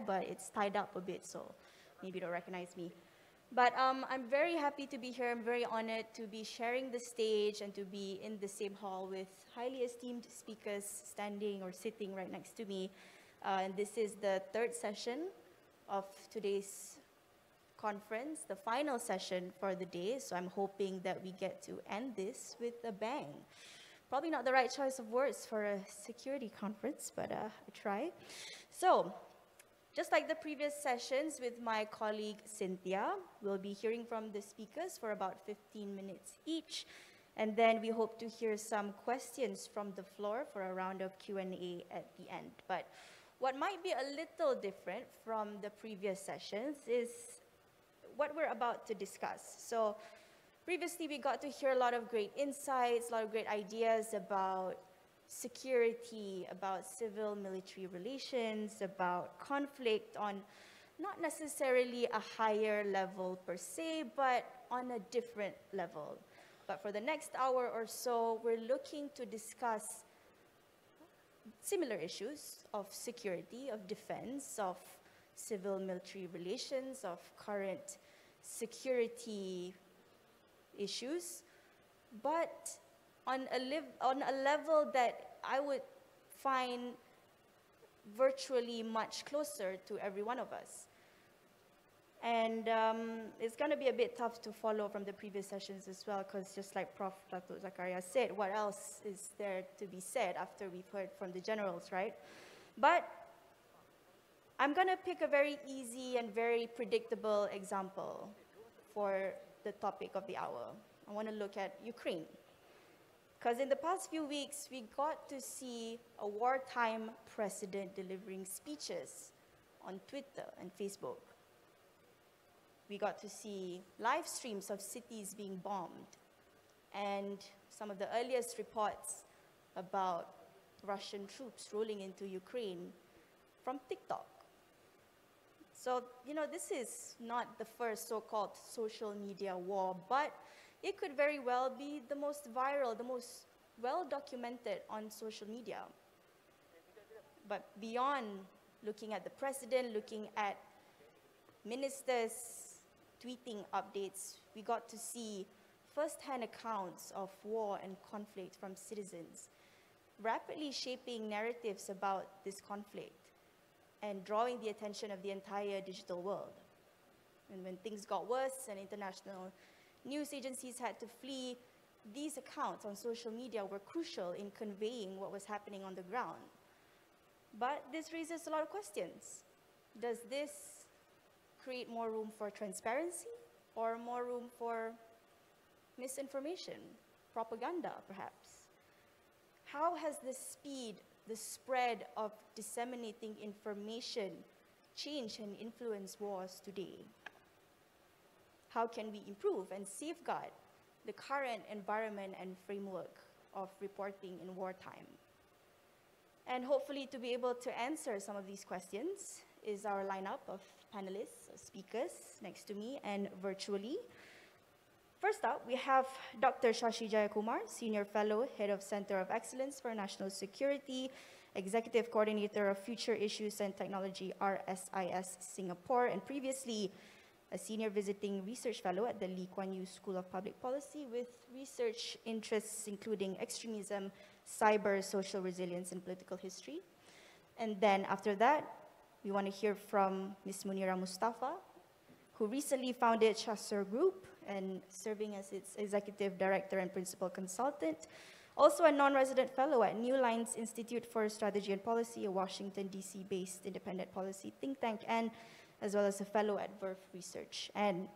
but it's tied up a bit, so maybe you don't recognize me. But I'm very happy to be here. I'm very honored to be sharing the stage and to be in the same hall with highly esteemed speakers standing or sitting right next to me. And this is the third session of today's conference, the final session for the day. So I'm hoping that we get to end this with a bang. Probably not the right choice of words for a security conference, but I try. So, just like the previous sessions with my colleague Cynthia, we'll be hearing from the speakers for about 15 minutes each, and then we hope to hear some questions from the floor for a round of Q&A at the end. But what might be a little different from the previous sessions is what we're about to discuss. So previously we got to hear a lot of great insights, a lot of great ideas about security, about civil-military relations, about conflict on not necessarily a higher level per se, but on a different level. But for the next hour or so, we're looking to discuss similar issues of security, of defense, of civil-military relations, of current security issues, but on a level that I would find virtually much closer to every one of us. And it's going to be a bit tough to follow from the previous sessions as well, because just like Prof. Dato' Zakaria said, what else is there to be said after we've heard from the generals, right? But I'm going to pick a very easy and very predictable example for the topic of the hour. I want to look at Ukraine. Because in the past few weeks, we got to see a wartime president delivering speeches on Twitter and Facebook. We got to see live streams of cities being bombed, and some of the earliest reports about Russian troops rolling into Ukraine from TikTok. So, you know, this is not the first so-called social media war, but it could very well be the most viral, the most well-documented on social media. But beyond looking at the president, looking at ministers tweeting updates, we got to see first-hand accounts of war and conflict from citizens, rapidly shaping narratives about this conflict and drawing the attention of the entire digital world. And when things got worse and international news agencies had to flee, these accounts on social media were crucial in conveying what was happening on the ground. But this raises a lot of questions. Does this create more room for transparency or more room for misinformation, propaganda perhaps? How has the speed, the spread of disseminating information change and influence wars today? How can we improve and safeguard the current environment and framework of reporting in wartime? And hopefully to be able to answer some of these questions is our lineup of panelists, speakers next to me and virtually. First up, we have Dr. Shashi Jayakumar, Senior Fellow, Head of Center of Excellence for National Security, Executive Coordinator of Future Issues and Technology, RSIS Singapore, and previously a Senior Visiting Research Fellow at the Lee Kuan Yew School of Public Policy with research interests including extremism, cyber, social resilience, and political history. And then after that, we want to hear from Ms. Munira Mustafa, who recently founded Chasseur Group and serving as its Executive Director and Principal Consultant. Also a non-resident fellow at New Lines Institute for Strategy and Policy, a Washington, D.C.-based independent policy think tank, and as well as a fellow at Verve Research. And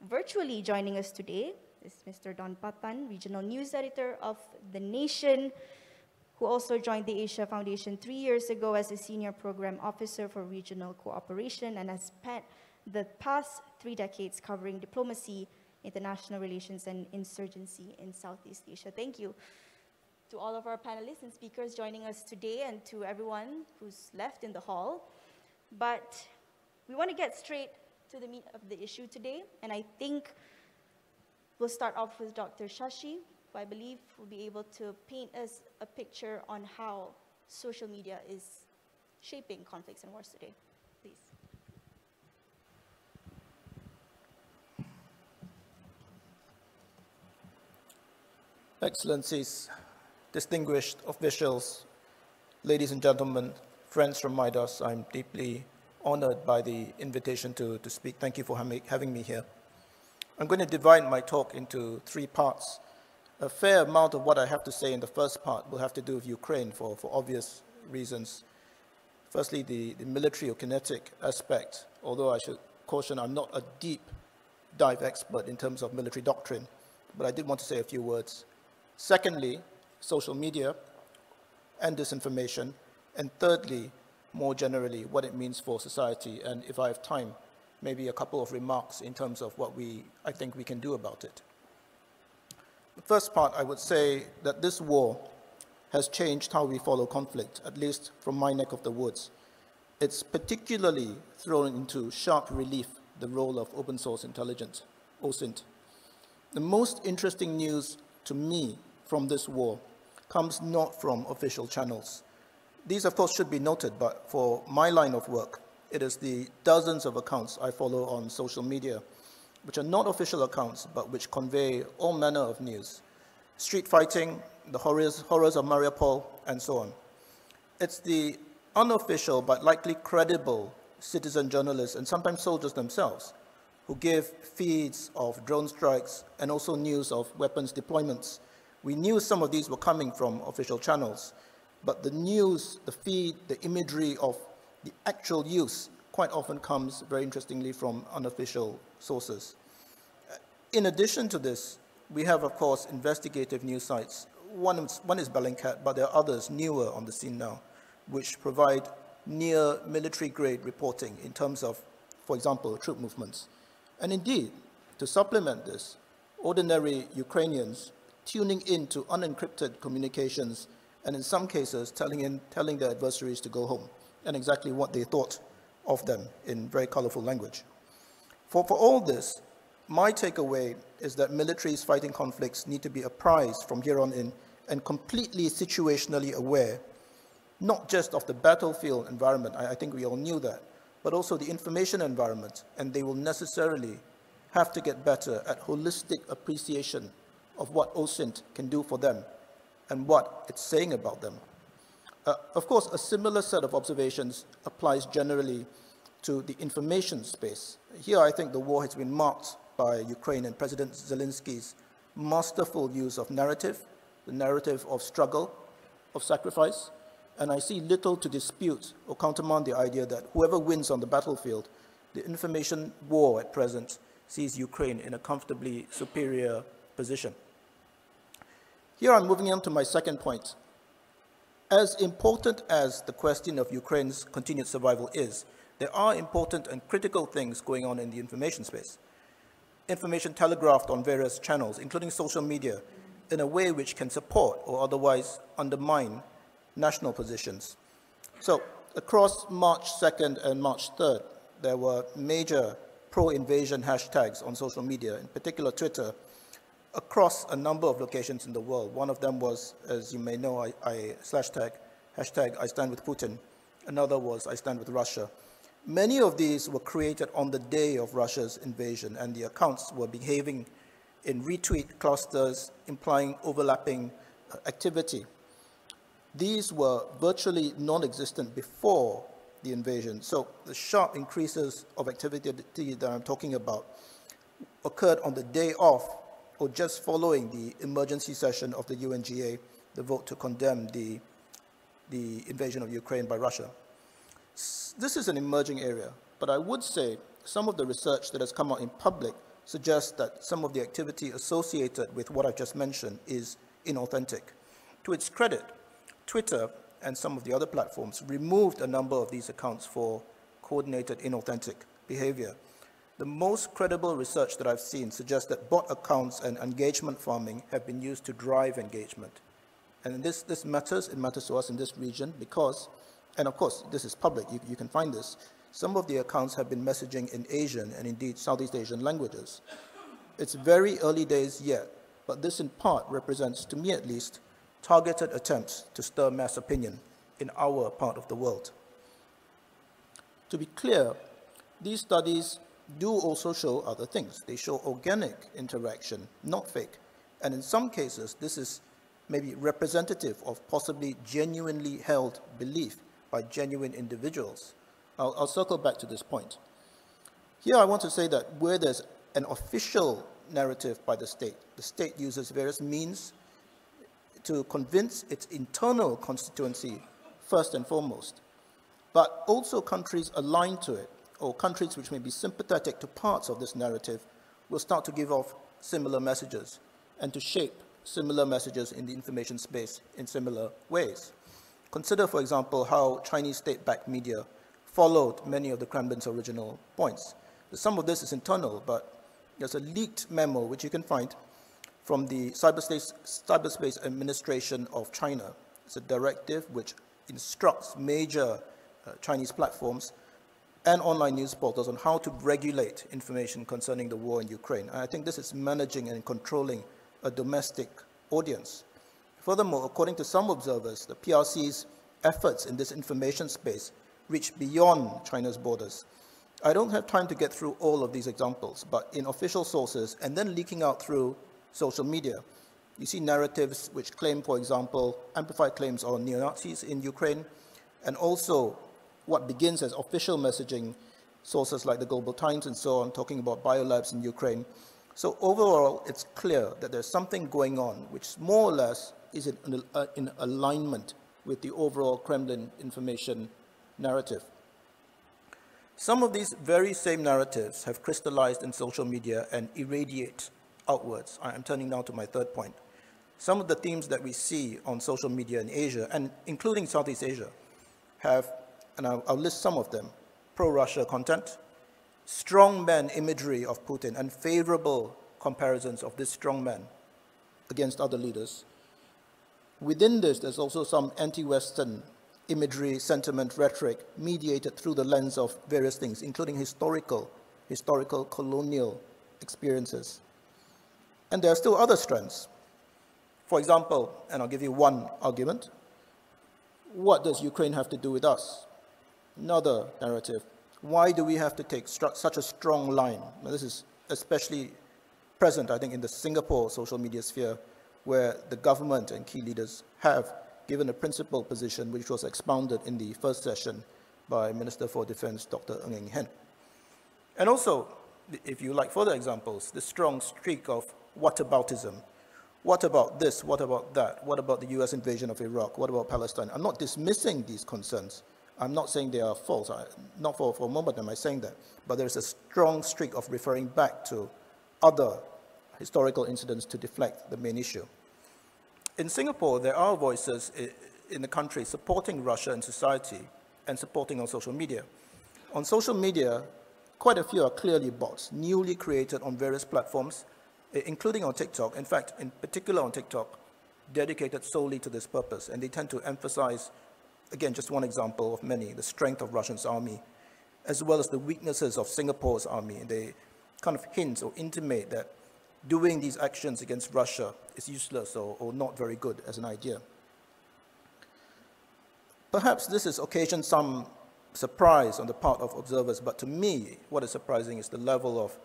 virtually joining us today is Mr. Don Patan, Regional News Editor of The Nation, who also joined the Asia Foundation 3 years ago as a Senior Program Officer for Regional Cooperation and has spent the past 3 decades covering diplomacy, international relations, and insurgency in Southeast Asia. Thank you to all of our panelists and speakers joining us today and to everyone who's left in the hall. But we want to get straight to the meat of the issue today, and I think we'll start off with Dr. Shashi, who I believe will be able to paint us a picture on how social media is shaping conflicts and wars today. Please. Excellencies, distinguished officials, ladies and gentlemen, friends from Midas, I'm deeply honored by the invitation to speak. Thank you for having me here. I'm going to divide my talk into three parts. A fair amount of what I have to say in the first part will have to do with Ukraine for obvious reasons. Firstly, the military or kinetic aspect, although I should caution I'm not a deep dive expert in terms of military doctrine, but I did want to say a few words. Secondly, social media and disinformation. And thirdly, more generally, what it means for society. And if I have time, maybe a couple of remarks in terms of what I think we can do about it. The first part, I would say that this war has changed how we follow conflict, at least from my neck of the woods. It's particularly thrown into sharp relief the role of open source intelligence, OSINT. The most interesting news to me from this war comes not from official channels. These, of course, should be noted, but for my line of work, it is the dozens of accounts I follow on social media, which are not official accounts, but which convey all manner of news. Street fighting, the horrors of Mariupol, and so on. It's the unofficial, but likely credible citizen journalists, and sometimes soldiers themselves, who give feeds of drone strikes and also news of weapons deployments. We knew some of these were coming from official channels, but the news, the feed, the imagery of the actual use quite often comes, very interestingly, from unofficial sources. In addition to this, we have, of course, investigative news sites. One is Bellingcat, but there are others newer on the scene now, which provide near military-grade reporting in terms of, for example, troop movements. And indeed, to supplement this, ordinary Ukrainians tuning into unencrypted communications and in some cases telling their adversaries to go home and exactly what they thought of them in very colorful language. For all this, my takeaway is that militaries fighting conflicts need to be apprised from here on in and completely situationally aware, not just of the battlefield environment, I think we all knew that, but also the information environment, and they will necessarily have to get better at holistic appreciation of what OSINT can do for them and what it's saying about them. Of course, a similar set of observations applies generally to the information space. Here, I think the war has been marked by Ukraine and President Zelensky's masterful use of narrative, the narrative of struggle, of sacrifice, and I see little to dispute or countermand the idea that whoever wins on the battlefield, the information war at present sees Ukraine in a comfortably superior position. Here I'm moving on to my second point. As important as the question of Ukraine's continued survival is, there are important and critical things going on in the information space. Information telegraphed on various channels, including social media, in a way which can support or otherwise undermine national positions. So across March 2nd and March 3rd, there were major pro-invasion hashtags on social media, in particular Twitter, across a number of locations in the world. One of them was, as you may know, hashtag I stand with Putin. Another was I stand with Russia. Many of these were created on the day of Russia's invasion, and the accounts were behaving in retweet clusters, implying overlapping activity. These were virtually non-existent before the invasion. So the sharp increases of activity that I'm talking about occurred on the day of or just following the emergency session of the UNGA, the vote to condemn the invasion of Ukraine by Russia. This is an emerging area, but I would say some of the research that has come out in public suggests that some of the activity associated with what I've just mentioned is inauthentic. To its credit, Twitter and some of the other platforms removed a number of these accounts for coordinated inauthentic behavior. The most credible research that I've seen suggests that bot accounts and engagement farming have been used to drive engagement. And this matters, it matters to us in this region because, and of course, this is public, you can find this, some of the accounts have been messaging in Asian and indeed Southeast Asian languages. It's very early days yet, but this in part represents, to me at least, targeted attempts to stir mass opinion in our part of the world. To be clear, these studies do also show other things. They show organic interaction, not fake, And in some cases, this is maybe representative of possibly genuinely held belief by genuine individuals. I'll circle back to this point. Here I want to say that where there's an official narrative by the state uses various means to convince its internal constituency first and foremost, but also countries aligned to it, or countries which may be sympathetic to parts of this narrative, will start to give off similar messages and to shape similar messages in the information space in similar ways. Consider, for example, how Chinese state-backed media followed many of the Kremlin's original points. Some of this is internal, but there's a leaked memo which you can find from the Cyberspace Administration of China. It's a directive which instructs major Chinese platforms and online news portals on how to regulate information concerning the war in Ukraine. And I think this is managing and controlling a domestic audience. Furthermore, according to some observers, the PRC's efforts in this information space reach beyond China's borders. I don't have time to get through all of these examples, but in official sources and then leaking out through social media, you see narratives which claim, for example, amplified claims on neo-Nazis in Ukraine, and also what begins as official messaging, sources like the Global Times and so on, talking about biolabs in Ukraine. So overall, it's clear that there's something going on which more or less is in alignment with the overall Kremlin information narrative. Some of these very same narratives have crystallized in social media and irradiate outwards. I'm turning now to my third point. Some of the themes that we see on social media in Asia, and including Southeast Asia, have, and I'll list some of them, pro-Russia content, strongman imagery of Putin, and favorable comparisons of this strongman against other leaders. Within this, there's also some anti-Western imagery, sentiment, rhetoric, mediated through the lens of various things, including historical colonial experiences. And there are still other strands. For example, and I'll give you one argument, what does Ukraine have to do with us? Another narrative, why do we have to take such a strong line? Now, this is especially present, I think, in the Singapore social media sphere, where the government and key leaders have given a principled position which was expounded in the first session by Minister for Defense, Dr. Ng Eng Hen. And also, if you like further examples, the strong streak of whataboutism. What about this? What about that? What about the US invasion of Iraq? What about Palestine? I'm not dismissing these concerns. I'm not saying they are false. Not for a moment am I saying that. But there's a strong streak of referring back to other historical incidents to deflect the main issue. In Singapore, there are voices in the country supporting Russia in society and supporting on social media. On social media, quite a few are clearly bots, newly created on various platforms, including on TikTok. In fact, in particular on TikTok, dedicated solely to this purpose. And they tend to emphasize, again, just one example of many, the strength of Russia's army, as well as the weaknesses of Singapore's army. And they kind of hint or intimate that doing these actions against Russia is useless or not very good as an idea. Perhaps this has occasioned some surprise on the part of observers, but to me, what is surprising is the level of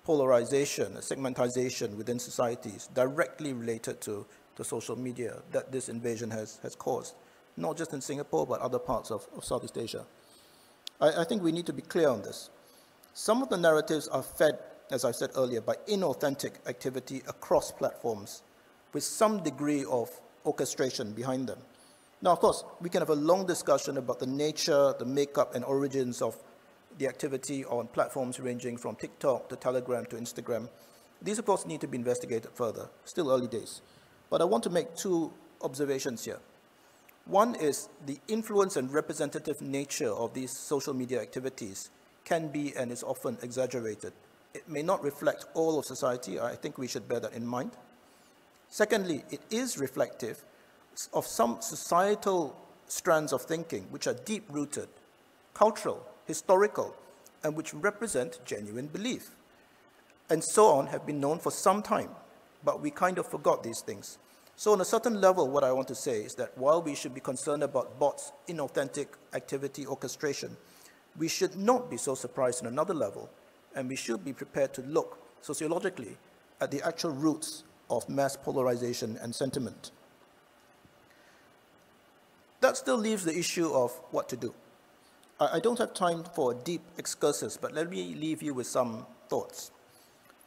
polarization, segmentization within societies directly related to social media that this invasion has caused, not just in Singapore, but other parts of Southeast Asia. I think we need to be clear on this. Some of the narratives are fed, as I said earlier, by inauthentic activity across platforms with some degree of orchestration behind them. Now, of course, we can have a long discussion about the nature, the makeup, and origins of the activity on platforms ranging from TikTok to Telegram to Instagram. These, of course, need to be investigated further. Still early days. But I want to make two observations here. One is the influence and representative nature of these social media activities can be and is often exaggerated. It may not reflect all of society. I think we should bear that in mind. Secondly, it is reflective of some societal strands of thinking which are deep-rooted, cultural, historical, and which represent genuine belief. And so on have been known for some time, but we kind of forgot these things. So on a certain level, what I want to say is that while we should be concerned about bots, inauthentic activity orchestration, we should not be so surprised on another level, and we should be prepared to look sociologically at the actual roots of mass polarization and sentiment. That still leaves the issue of what to do. I don't have time for a deep excursus, but let me leave you with some thoughts.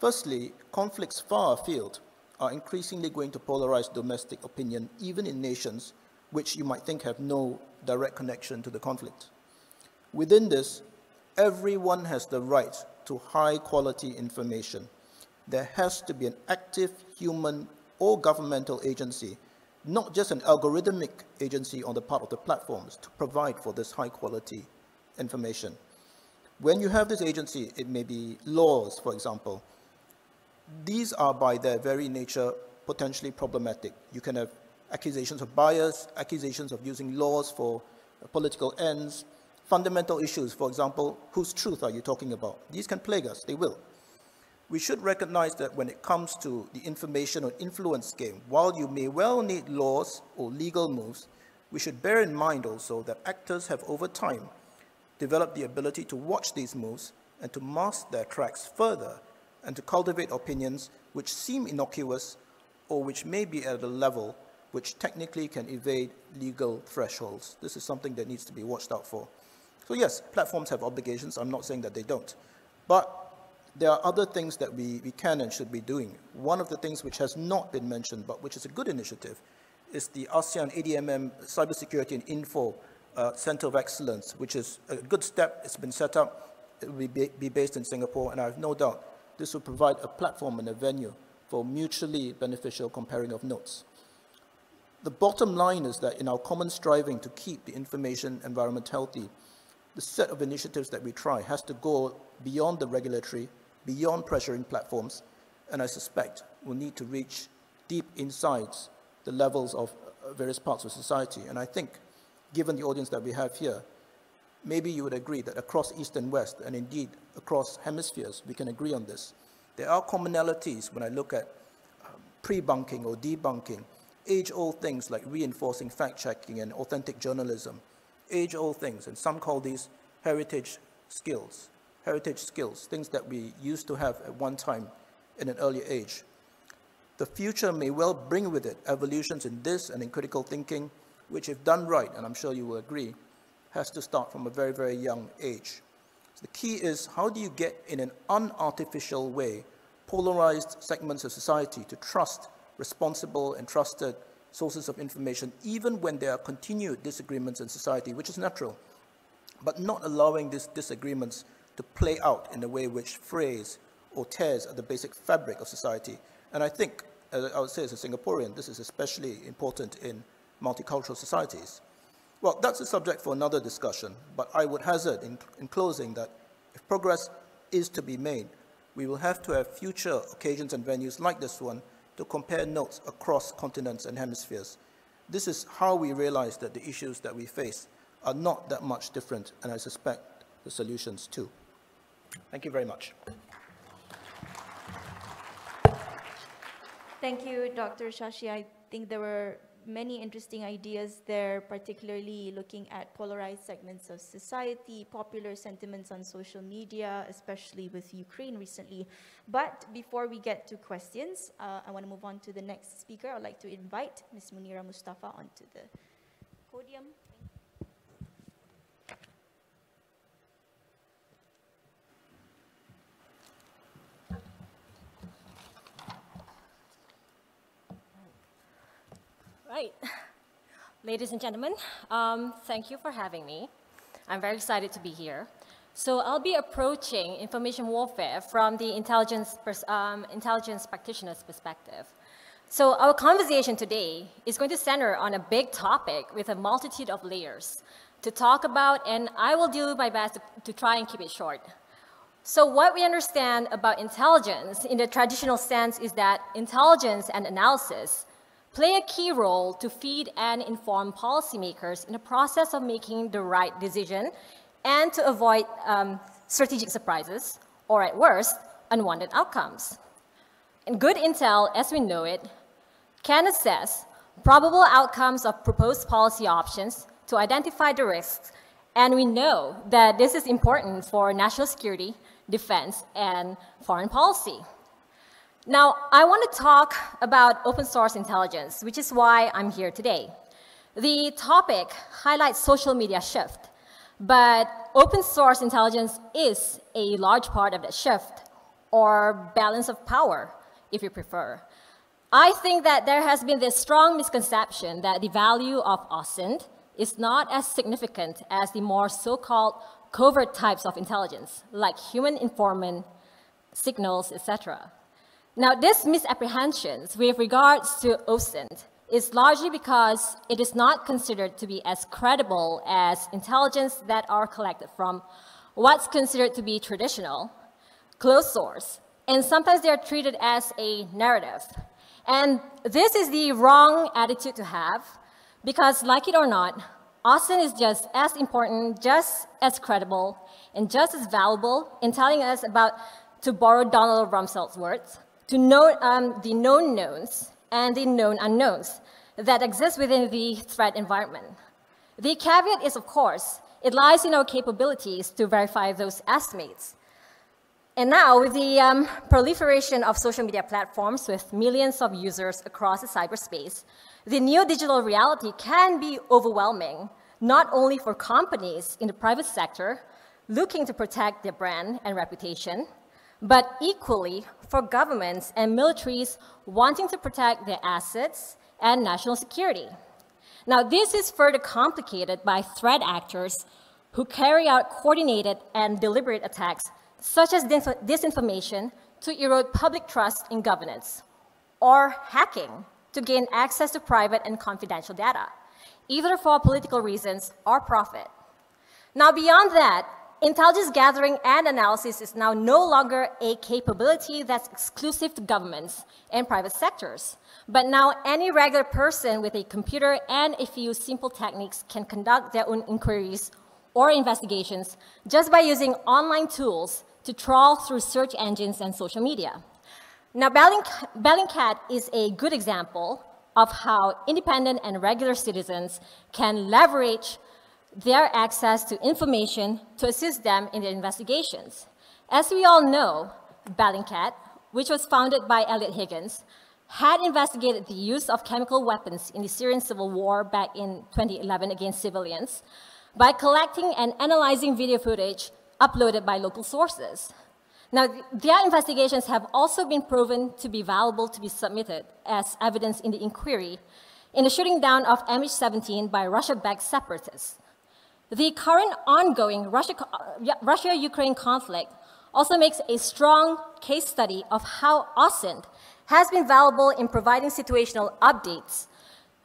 Firstly, conflicts far afield are increasingly going to polarize domestic opinion, even in nations which you might think have no direct connection to the conflict. Within this, everyone has the right to high-quality information. There has to be an active human or governmental agency, not just an algorithmic agency on the part of the platforms, to provide for this high-quality information. When you have this agency, it may be laws, for example. These are by their very nature potentially problematic. You can have accusations of bias, accusations of using laws for political ends, fundamental issues, for example, whose truth are you talking about? These can plague us, they will. We should recognize that when it comes to the information or influence game, while you may well need laws or legal moves, we should bear in mind also that actors have over time developed the ability to watch these moves and to mask their tracks further and to cultivate opinions which seem innocuous or which may be at a level which technically can evade legal thresholds. This is something that needs to be watched out for. So yes, platforms have obligations. I'm not saying that they don't. But there are other things that we can and should be doing. One of the things which has not been mentioned, but which is a good initiative, is the ASEAN ADMM Cybersecurity and Info Center of Excellence, which is a good step. It's been set up. It will be based in Singapore, and I have no doubt this will provide a platform and a venue for mutually beneficial comparing of notes. The bottom line is that in our common striving to keep the information environment healthy, the set of initiatives that we try has to go beyond the regulatory, beyond pressuring platforms, and I suspect we'll need to reach deep inside the levels of various parts of society. And I think, given the audience that we have here, maybe you would agree that across East and West, and indeed across hemispheres, we can agree on this. There are commonalities when I look at pre-bunking or debunking, age-old things like reinforcing fact-checking and authentic journalism, age-old things, and some call these heritage skills, things that we used to have at one time in an earlier age. The future may well bring with it evolutions in this and in critical thinking, which if done right, and I'm sure you will agree, has to start from a very, very young age. So the key is, how do you get in an unartificial way polarized segments of society to trust responsible and trusted sources of information, even when there are continued disagreements in society, which is natural, but not allowing these disagreements to play out in a way which frays or tears at the basic fabric of society. And I think, I would say as a Singaporean, this is especially important in multicultural societies. Well, that's a subject for another discussion, but I would hazard in closing that if progress is to be made, we will have to have future occasions and venues like this one to compare notes across continents and hemispheres. This is how we realize that the issues that we face are not that much different, and I suspect the solutions too. Thank you very much. Thank you, Dr. Shashi. I think there were many interesting ideas there, particularly looking at polarized segments of society, popular sentiments on social media, especially with Ukraine recently. But before we get to questions, I want to move on to the next speaker. I'd like to invite Ms. Munira Mustafa onto the podium. Right. Ladies and gentlemen, thank you for having me. I'm very excited to be here. So I'll be approaching information warfare from the intelligence practitioner's perspective. So our conversation today is going to center on a big topic with a multitude of layers to talk about, and I will do my best to try and keep it short. So what we understand about intelligence in the traditional sense is that intelligence and analysis play a key role to feed and inform policymakers in the process of making the right decision and to avoid strategic surprises, or at worst, unwanted outcomes. And good intel, as we know it, can assess probable outcomes of proposed policy options to identify the risks, and we know that this is important for national security, defense, and foreign policy. Now, I want to talk about open source intelligence, which is why I'm here today. The topic highlights social media shift, but open source intelligence is a large part of that shift, or balance of power, if you prefer. I think that there has been this strong misconception that the value of OSINT is not as significant as the more so-called covert types of intelligence, like human informant, signals, etc. Now, this misapprehensions with regards to OSINT is largely because it is not considered to be as credible as intelligence that are collected from what's considered to be traditional, closed source, and sometimes they are treated as a narrative. And this is the wrong attitude to have, because like it or not, OSINT is just as important, just as credible, and just as valuable in telling us about, to borrow Donald Rumsfeld's words, to know the known knowns and the known unknowns that exist within the threat environment. The caveat is, of course, it lies in our capabilities to verify those estimates. And now, with the proliferation of social media platforms with millions of users across the cyberspace, the new digital reality can be overwhelming, not only for companies in the private sector looking to protect their brand and reputation, but equally for governments and militaries wanting to protect their assets and national security. Now, this is further complicated by threat actors who carry out coordinated and deliberate attacks, such as disinformation to erode public trust in governance, or hacking to gain access to private and confidential data, either for political reasons or profit. Now, beyond that, intelligence gathering and analysis is now no longer a capability that's exclusive to governments and private sectors, but now any regular person with a computer and a few simple techniques can conduct their own inquiries or investigations just by using online tools to trawl through search engines and social media. Now, Bellingcat is a good example of how independent and regular citizens can leverage their access to information to assist them in their investigations. As we all know, Bellingcat, which was founded by Eliot Higgins, had investigated the use of chemical weapons in the Syrian civil war back in 2011 against civilians by collecting and analyzing video footage uploaded by local sources. Now, their investigations have also been proven to be valuable to be submitted as evidence in the inquiry in the shooting down of MH17 by Russia-backed separatists. The current ongoing Russia-Ukraine conflict also makes a strong case study of how OSINT has been valuable in providing situational updates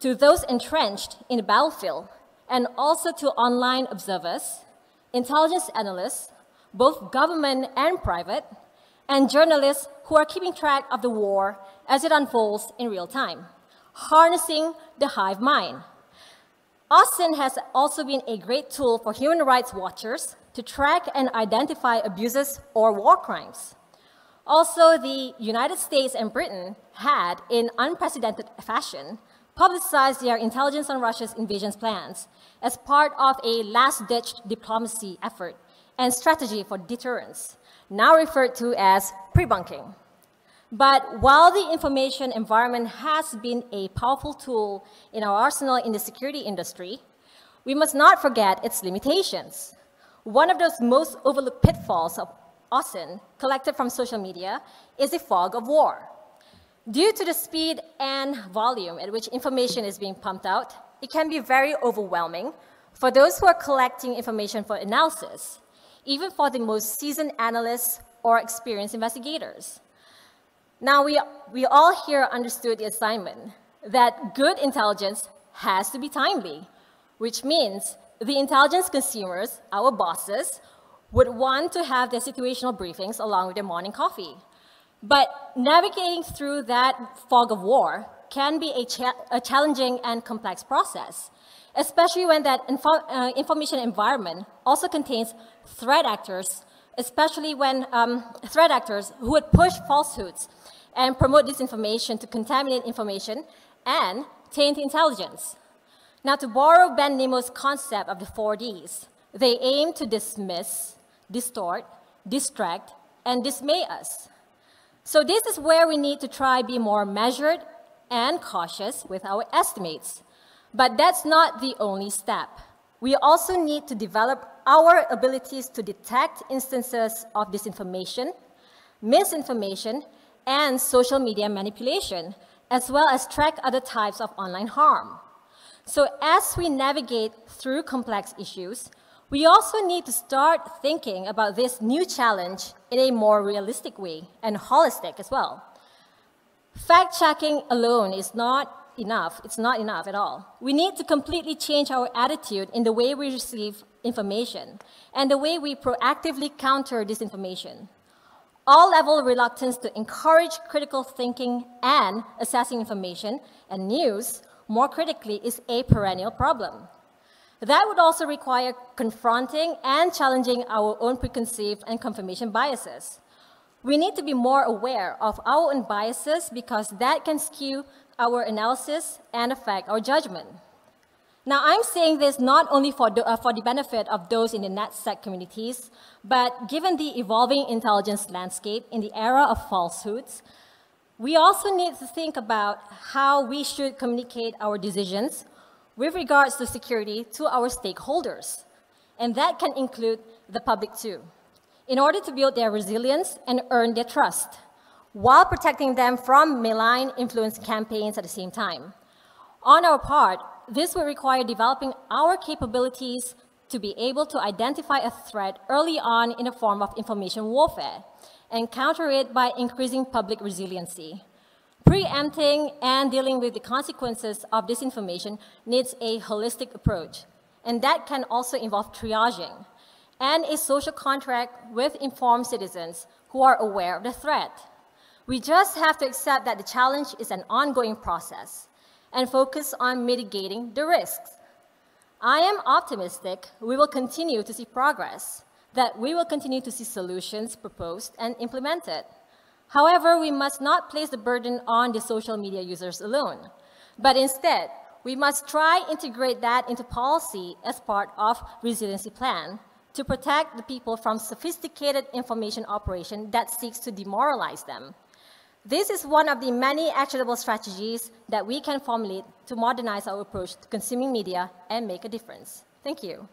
to those entrenched in the battlefield and also to online observers, intelligence analysts, both government and private, and journalists who are keeping track of the war as it unfolds in real time, harnessing the hive mind. OSINT has also been a great tool for human rights watchers to track and identify abuses or war crimes. Also, the United States and Britain had, in unprecedented fashion, publicized their intelligence on Russia's invasion plans as part of a last-ditch diplomacy effort and strategy for deterrence, now referred to as pre-bunking. But while the information environment has been a powerful tool in our arsenal in the security industry, we must not forget its limitations. One of those most overlooked pitfalls of OSINT, collected from social media, is the fog of war. Due to the speed and volume at which information is being pumped out, it can be very overwhelming for those who are collecting information for analysis, even for the most seasoned analysts or experienced investigators. Now, we all here understood the assignment that good intelligence has to be timely, which means the intelligence consumers, our bosses, would want to have their situational briefings along with their morning coffee. But navigating through that fog of war can be a challenging and complex process, especially when that information environment also contains threat actors, especially when threat actors who would push falsehoods and promote disinformation to contaminate information and taint intelligence. Now, to borrow Ben Nemo's concept of the 4Ds, they aim to dismiss, distort, distract, and dismay us. So this is where we need to try be more measured and cautious with our estimates. But that's not the only step. We also need to develop our abilities to detect instances of disinformation, misinformation, and social media manipulation, as well as track other types of online harm. So as we navigate through complex issues, we also need to start thinking about this new challenge in a more realistic way and holistic as well. Fact-checking alone is not enough. It's not enough at all. We need to completely change our attitude in the way we receive information and the way we proactively counter disinformation. All-level reluctance to encourage critical thinking and assessing information and news more critically is a perennial problem. That would also require confronting and challenging our own preconceived and confirmation biases. We need to be more aware of our own biases because that can skew our analysis and affect our judgment. Now, I'm saying this not only for the benefit of those in the NetSec communities, but given the evolving intelligence landscape in the era of falsehoods, we also need to think about how we should communicate our decisions with regards to security to our stakeholders. And that can include the public too, in order to build their resilience and earn their trust, while protecting them from malign influence campaigns at the same time. On our part, this will require developing our capabilities to be able to identify a threat early on in the form of information warfare and counter it by increasing public resiliency. Preempting and dealing with the consequences of disinformation needs a holistic approach, and that can also involve triaging and a social contract with informed citizens who are aware of the threat. We just have to accept that the challenge is an ongoing process and focus on mitigating the risks. I am optimistic we will continue to see progress, that we will continue to see solutions proposed and implemented. However, we must not place the burden on the social media users alone, but instead, we must try integrate that into policy as part of resiliency plan to protect the people from sophisticated information operation that seeks to demoralize them. This is one of the many actionable strategies that we can formulate to modernize our approach to consuming media and make a difference. Thank you.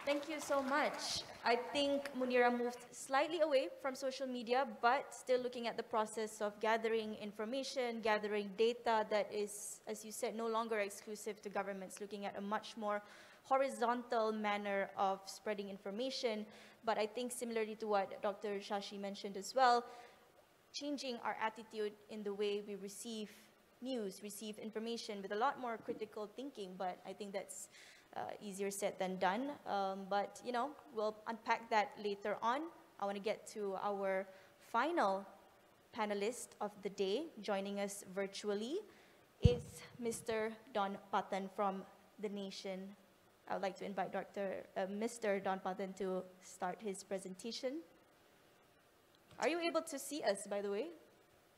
Thank you so much. I think Munira moved slightly away from social media, but still looking at the process of gathering information, gathering data that is, as you said, no longer exclusive to governments, looking at a much more horizontal manner of spreading information. But I think similarly to what Dr. Shashi mentioned as well, changing our attitude in the way we receive news, receive information with a lot more critical thinking, but I think that's easier said than done. But, you know, we'll unpack that later on. I want to get to our final panelist of the day. Joining us virtually is Mr. Don Pathan from The Nation. I would like to invite Mr. Don Pathan to start his presentation. Are you able to see us, by the way?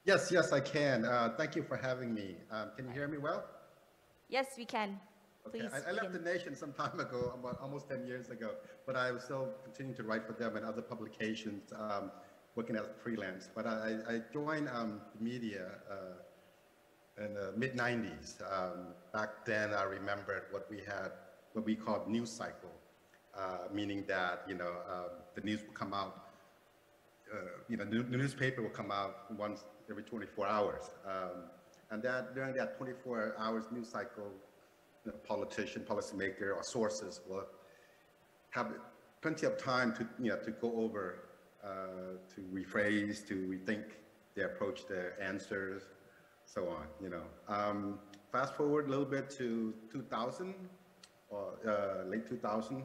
Yes, I can. Thank you for having me. Can you hear me well? Yes, we can. Okay. Please I left The Nation some time ago, about almost 10 years ago, but I was still continuing to write for them and other publications, working as freelance. But I joined the media in the mid-90s. Back then, I remembered what we called news cycle, meaning that, the news would come out, the newspaper will come out once every 24 hours. And that during that 24 hours news cycle, the politician, policymaker, or sources will have plenty of time to go over, to rephrase, to rethink their approach, their answers, so on. Fast forward a little bit to 2000, or late 2000,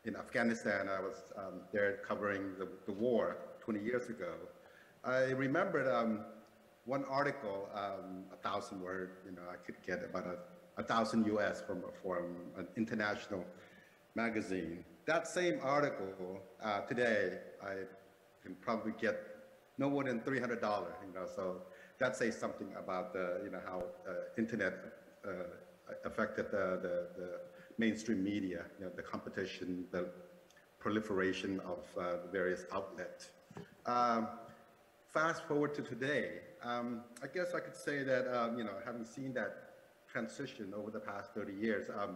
in Afghanistan. I was there covering the war 20 years ago. I remembered one article, 1,000 word, I could get about 1,000 US from an international magazine. That same article today, I can probably get no more than $300. So that says something about how internet affected the mainstream media, the competition, the proliferation of the various outlets. Fast forward to today, I guess I could say that, having seen that transition over the past 30 years, I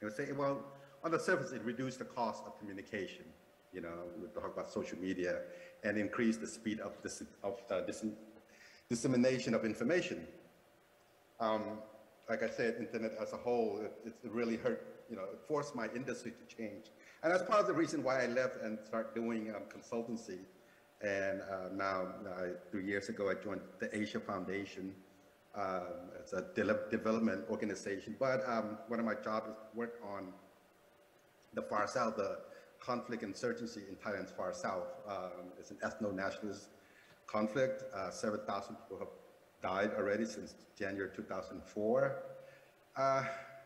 would say, well, on the surface, it reduced the cost of communication. We talk about social media and increased the speed of dissemination of information. Like I said, internet as a whole, it really hurt, it forced my industry to change. And that's part of the reason why I left and started doing consultancy. And now, 3 years ago, I joined the Asia Foundation. It's a development organization. But one of my jobs is to work on the Far South, the conflict insurgency in Thailand's Far South. It's an ethno-nationalist conflict. 7,000 people have died already since January 2004.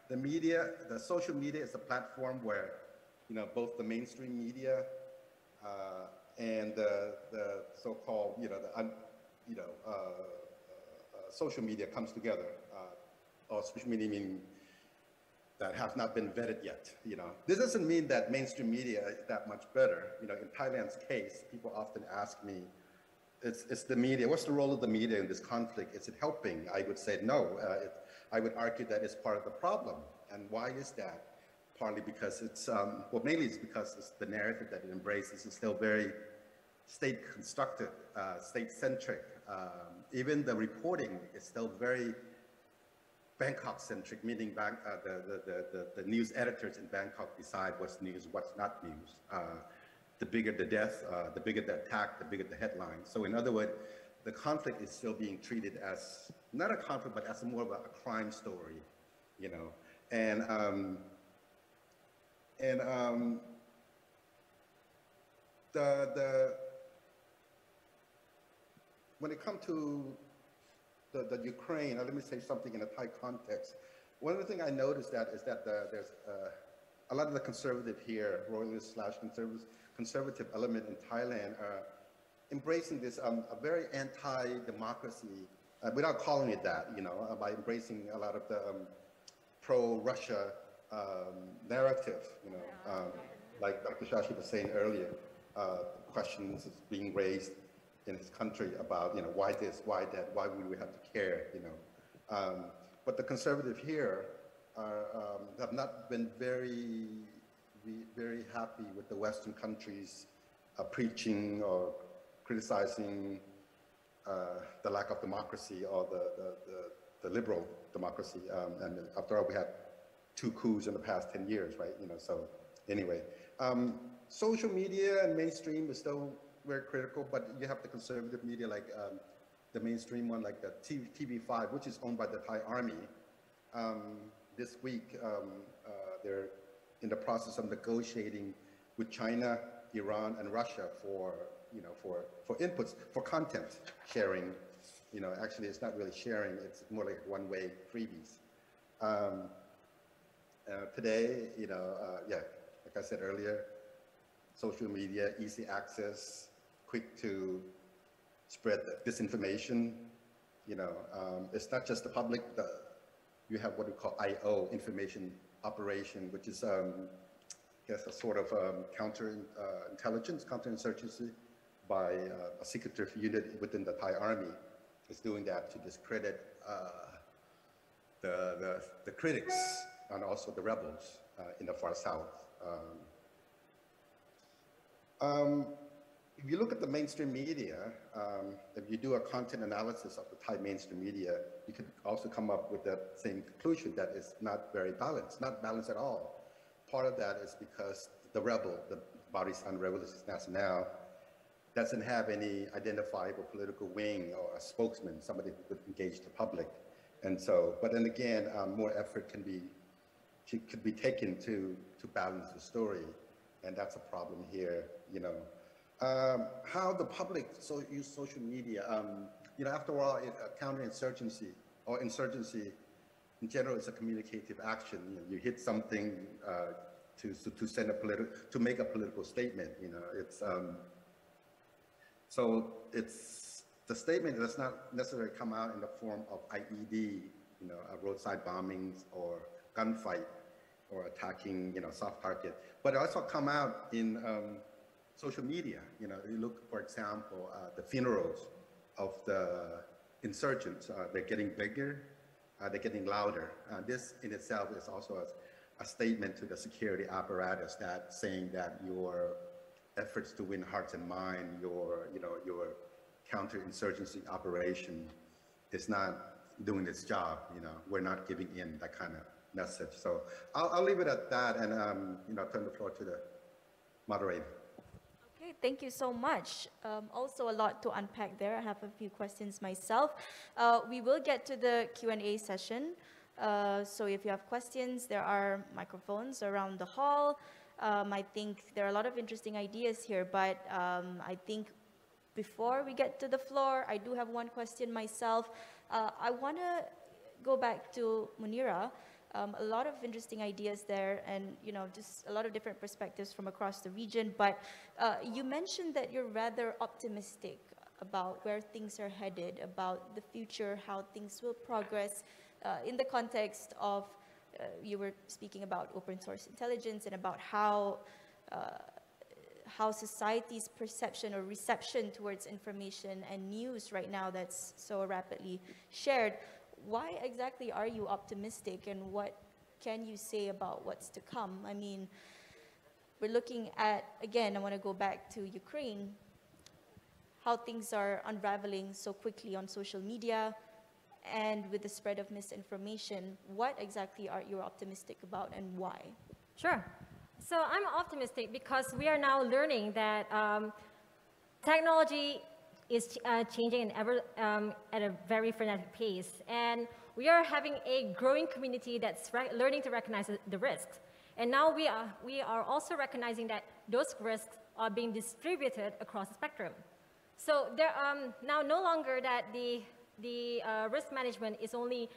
The media, the social media is a platform where, both the mainstream media and the so-called, social media comes together. Or social media meaning that have not been vetted yet. This doesn't mean that mainstream media is that much better. In Thailand's case, people often ask me, it's the media. What's the role of the media in this conflict? Is it helping? I would say no. I would argue that it's part of the problem. And why is that? Partly because it's, well, mainly it's because it's the narrative that it embraces is still very state-constructed, state-centric. Even the reporting is still very Bangkok-centric, meaning the news editors in Bangkok decide what's news, what's not news. The bigger the death, the bigger the attack, the bigger the headline. So in other words, the conflict is still being treated as, not a conflict, but as more of a crime story, when it comes to the Ukraine, let me say something in a Thai context. One of the things I noticed is that there's a lot of the conservative here, royalist / conservative element in Thailand are embracing this a very anti-democracy, without calling it that, by embracing a lot of the pro-Russia narrative, like Dr. Shashi was saying earlier, questions being raised in his country about, why this, why that, why would we have to care, but the conservative here have not been very happy with the Western countries preaching or criticizing the lack of democracy or the liberal democracy. And after all, we had 2 coups in the past 10 years, right? So anyway, social media and mainstream is still very critical, but you have the conservative media like the mainstream one, like the TV5, which is owned by the Thai Army. This week, they're in the process of negotiating with China, Iran, and Russia for inputs, for content sharing. Actually, it's not really sharing; it's more like one-way freebies. Today, like I said earlier, social media, easy access, quick to spread disinformation. It's not just the public. You have what we call I/O, information operation, which is, I guess, a sort of counterintelligence, counterinsurgency by a secretive unit within the Thai Army. Is doing that to discredit the critics and also the rebels in the Far South. If you look at the mainstream media, if you do a content analysis of the Thai mainstream media, you could also come up with that same conclusion that it's not very balanced, not balanced at all. Part of that is because the rebel, the Barisan Revolutionaire Nationale, doesn't have any identifiable political wing or a spokesman, somebody who could engage the public. And so, but then again, more effort could be taken to balance the story. And that's a problem here, How the public use social media, after all, counterinsurgency or insurgency in general is a communicative action. You hit something to send to make a political statement. So the statement does not necessarily come out in the form of IED, roadside bombings or gunfight or attacking, soft target. but it also come out in social media. You know, you look, for example, the funerals of the insurgents, they're getting bigger, they're getting louder. This in itself is also a statement to the security apparatus that saying that your efforts to win hearts and minds, your counterinsurgency operation is not doing its job. You know, we're not giving in, that kind of message. So I'll leave it at that, and turn the floor to the moderator. Okay, thank you so much. Also a lot to unpack there. I have a few questions myself. We will get to the Q&A session. So if you have questions, there are microphones around the hall. I think there are a lot of interesting ideas here, but I think before we get to the floor, I do have one question myself. I want to go back to Munira. A lot of interesting ideas there, and just a lot of different perspectives from across the region. But you mentioned that you're rather optimistic about where things are headed, about the future, how things will progress in the context of, you were speaking about open source intelligence and about how society's perception or reception towards information and news right now that's so rapidly shared. Why exactly are you optimistic, and what can you say about what's to come? I mean, we're looking at, again, I want to go back to Ukraine, how things are unraveling so quickly on social media and with the spread of misinformation. What exactly are you optimistic about, and why? Sure. So I'm optimistic because we are now learning that technology is changing at a very frenetic pace. And we are having a growing community that's learning to recognize the risks. And now we are also recognizing that those risks are being distributed across the spectrum. So there now no longer that the risk management is only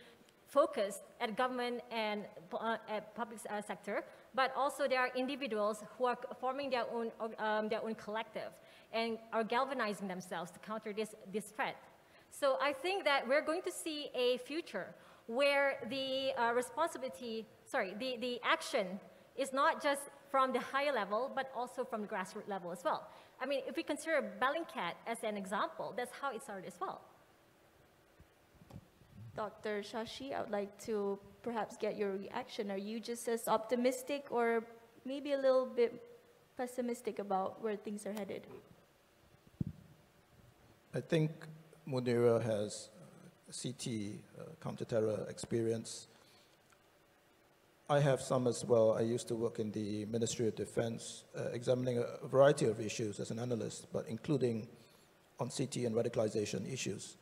focused at government and at public sector, but also there are individuals who are forming their own collective and are galvanizing themselves to counter this threat. So I think that we're going to see a future where the the action is not just from the higher level, but also from the grassroots level as well. I mean, if we consider Bellingcat as an example, that's how it started as well. Dr. Shashi, I would like to perhaps get your reaction. Are you just as optimistic or maybe a little bit pessimistic about where things are headed? I think Munira has CT counter-terror experience. I have some as well. I used to work in the Ministry of Defense, examining a variety of issues as an analyst, but including on CT and radicalization issues.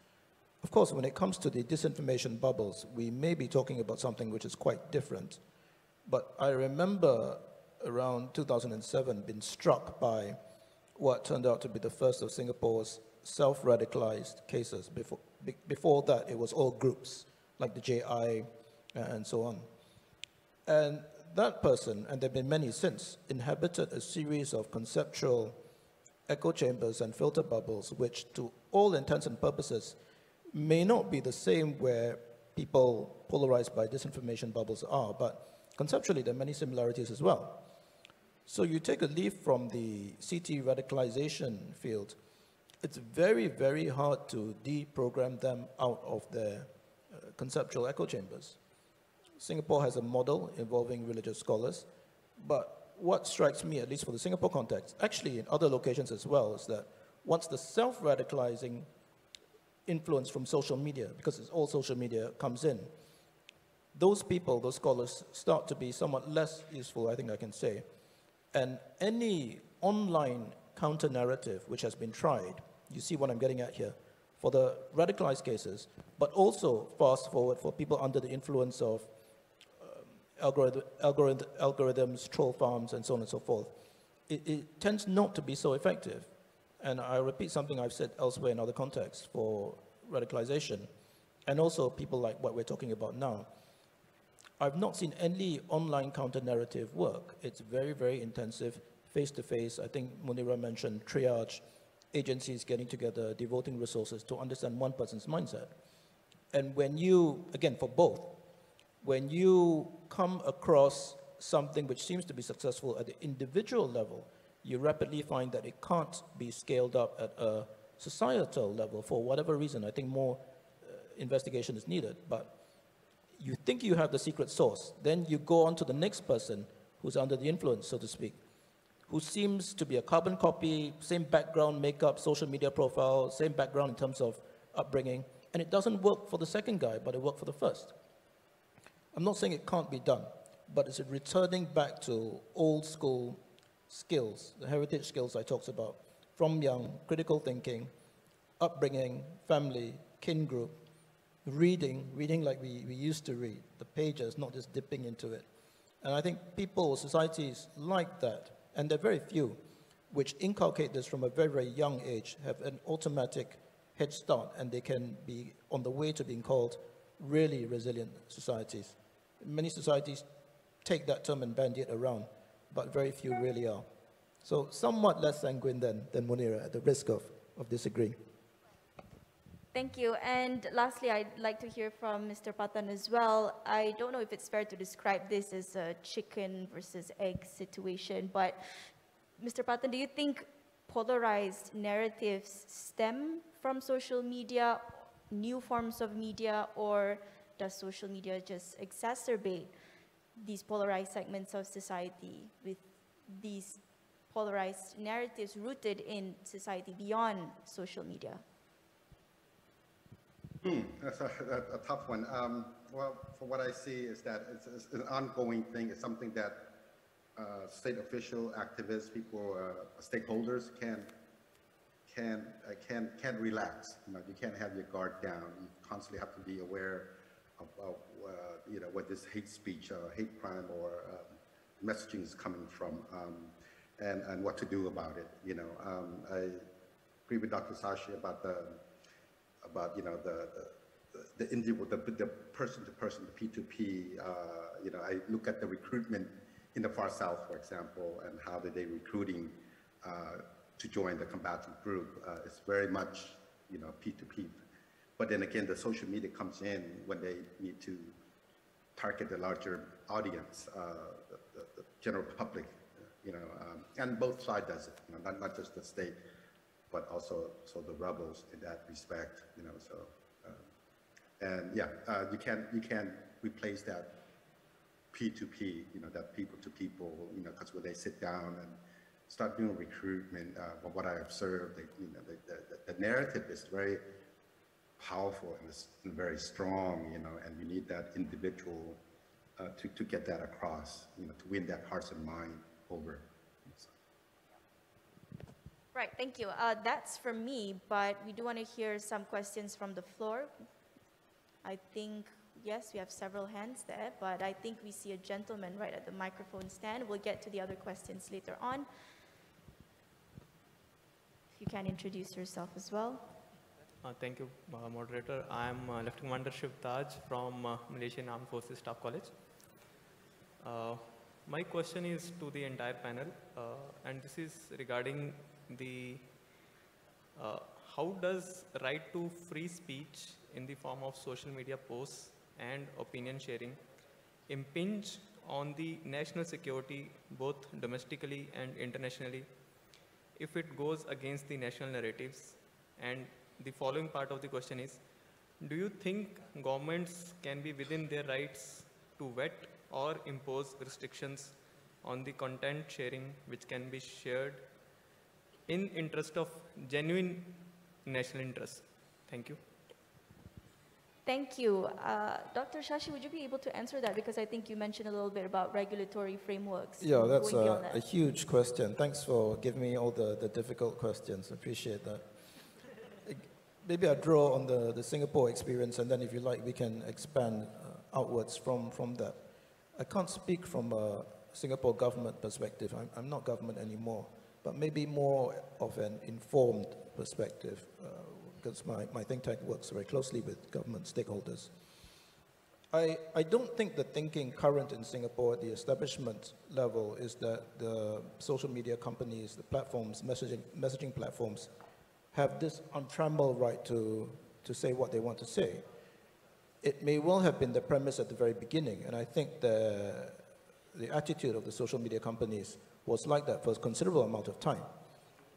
Of course, when it comes to the disinformation bubbles, we may be talking about something which is quite different. But I remember around 2007 being struck by what turned out to be the first of Singapore's self-radicalized cases. Before that, it was all groups, like the JI and so on. And that person, and there have been many since, inhabited a series of conceptual echo chambers and filter bubbles, which to all intents and purposes may not be the same where people polarized by disinformation bubbles are, but conceptually there are many similarities as well. So you take a leaf from the CT radicalization field, it's very, very hard to deprogram them out of their conceptual echo chambers. Singapore has a model involving religious scholars, but what strikes me, at least for the Singapore context, actually in other locations as well, is that once the self-radicalizing influence from social media, because it's all social media, comes in, those people, those scholars, start to be somewhat less useful, I think I can say. And any online counter-narrative which has been tried, you see what I'm getting at here, for the radicalized cases, but also fast forward for people under the influence of algorithms, troll farms, and so on and so forth, it tends not to be so effective. And I repeat something I've said elsewhere in other contexts for radicalization, and also people like what we're talking about now. I've not seen any online counter-narrative work. It's very, very intensive, face-to-face. I think Munira mentioned triage, agencies getting together, devoting resources to understand one person's mindset. And when you, again, for both, when you come across something which seems to be successful at the individual level, you rapidly find that it can't be scaled up at a societal level for whatever reason. I think more investigation is needed, but you think you have the secret sauce, then you go on to the next person who's under the influence, so to speak, who seems to be a carbon copy, same background, makeup, social media profile, same background in terms of upbringing, and it doesn't work for the second guy, but it worked for the first. I'm not saying it can't be done, but it's returning back to old school skills, the heritage skills I talked about, from young, critical thinking, upbringing, family, kin group, reading like we used to read, the pages, not just dipping into it. And I think people, societies like that, and there are very few, which inculcate this from a very, very young age, have an automatic head start, and they can be on the way to being called really resilient societies. Many societies take that term and bandy it around, but very few really are. So somewhat less sanguine than Munira, at the risk of disagreeing. Thank you. And lastly, I'd like to hear from Mr. Patan as well. I don't know if it's fair to describe this as a chicken versus egg situation, but Mr. Patan, do you think polarized narratives stem from social media, new forms of media, or does social media just exacerbate these polarized segments of society with these polarized narratives rooted in society beyond social media? That's a tough one. Well, from what I see is that it's an ongoing thing. It's something that state official, activists, people, stakeholders can't relax. You know, you can't have your guard down. You constantly have to be aware of you know, what this hate speech, hate crime, or messaging is coming from, and what to do about it. You know, I agree with Dr. Sashi about you know, the person to person, the P2P. You know, I look at the recruitment in the Far South, for example, and how they're recruiting to join the combatant group. It's very much, you know, P2P. But then again, the social media comes in when they need to target the larger audience, the general public, you know, and both sides does it, you know, not just the state, but also the rebels in that respect, you know. So, and yeah, you can't replace that P2P, you know, that people to people, you know, because when they sit down and start doing recruitment, from what I observed, you know, the narrative is very powerful and it's very strong, you know, and you need that individual to get that across, you know, to win that hearts and mind over. Right, thank you. That's from me, but we do want to hear some questions from the floor. I think, yes, we have several hands there, but I think we see a gentleman right at the microphone stand. We'll get to the other questions later on. If you can introduce yourself as well. Thank you, moderator. I am Lieutenant Commander Shiv Taj from Malaysian Armed Forces Staff College. My question is to the entire panel, and this is regarding the how does right to free speech in the form of social media posts and opinion sharing impinge on the national security both domestically and internationally if it goes against the national narratives? And the following part of the question is, do you think governments can be within their rights to vet or impose restrictions on the content sharing which can be shared in interest of genuine national interest? Thank you. Thank you. Dr. Shashi, would you be able to answer that? Because I think you mentioned a little bit about regulatory frameworks. Yeah, that's going beyond a huge question. Thanks for giving me all the difficult questions. Appreciate that. Maybe I'll draw on the Singapore experience, and then if you like, we can expand outwards from that. I can't speak from a Singapore government perspective. I'm not government anymore, but maybe more of an informed perspective, because my think tank works very closely with government stakeholders. I don't think the thinking current in Singapore at the establishment level is that the social media companies, the platforms, messaging platforms, have this untrammeled right to say what they want to say. It may well have been the premise at the very beginning, and I think the attitude of the social media companies was like that for a considerable amount of time.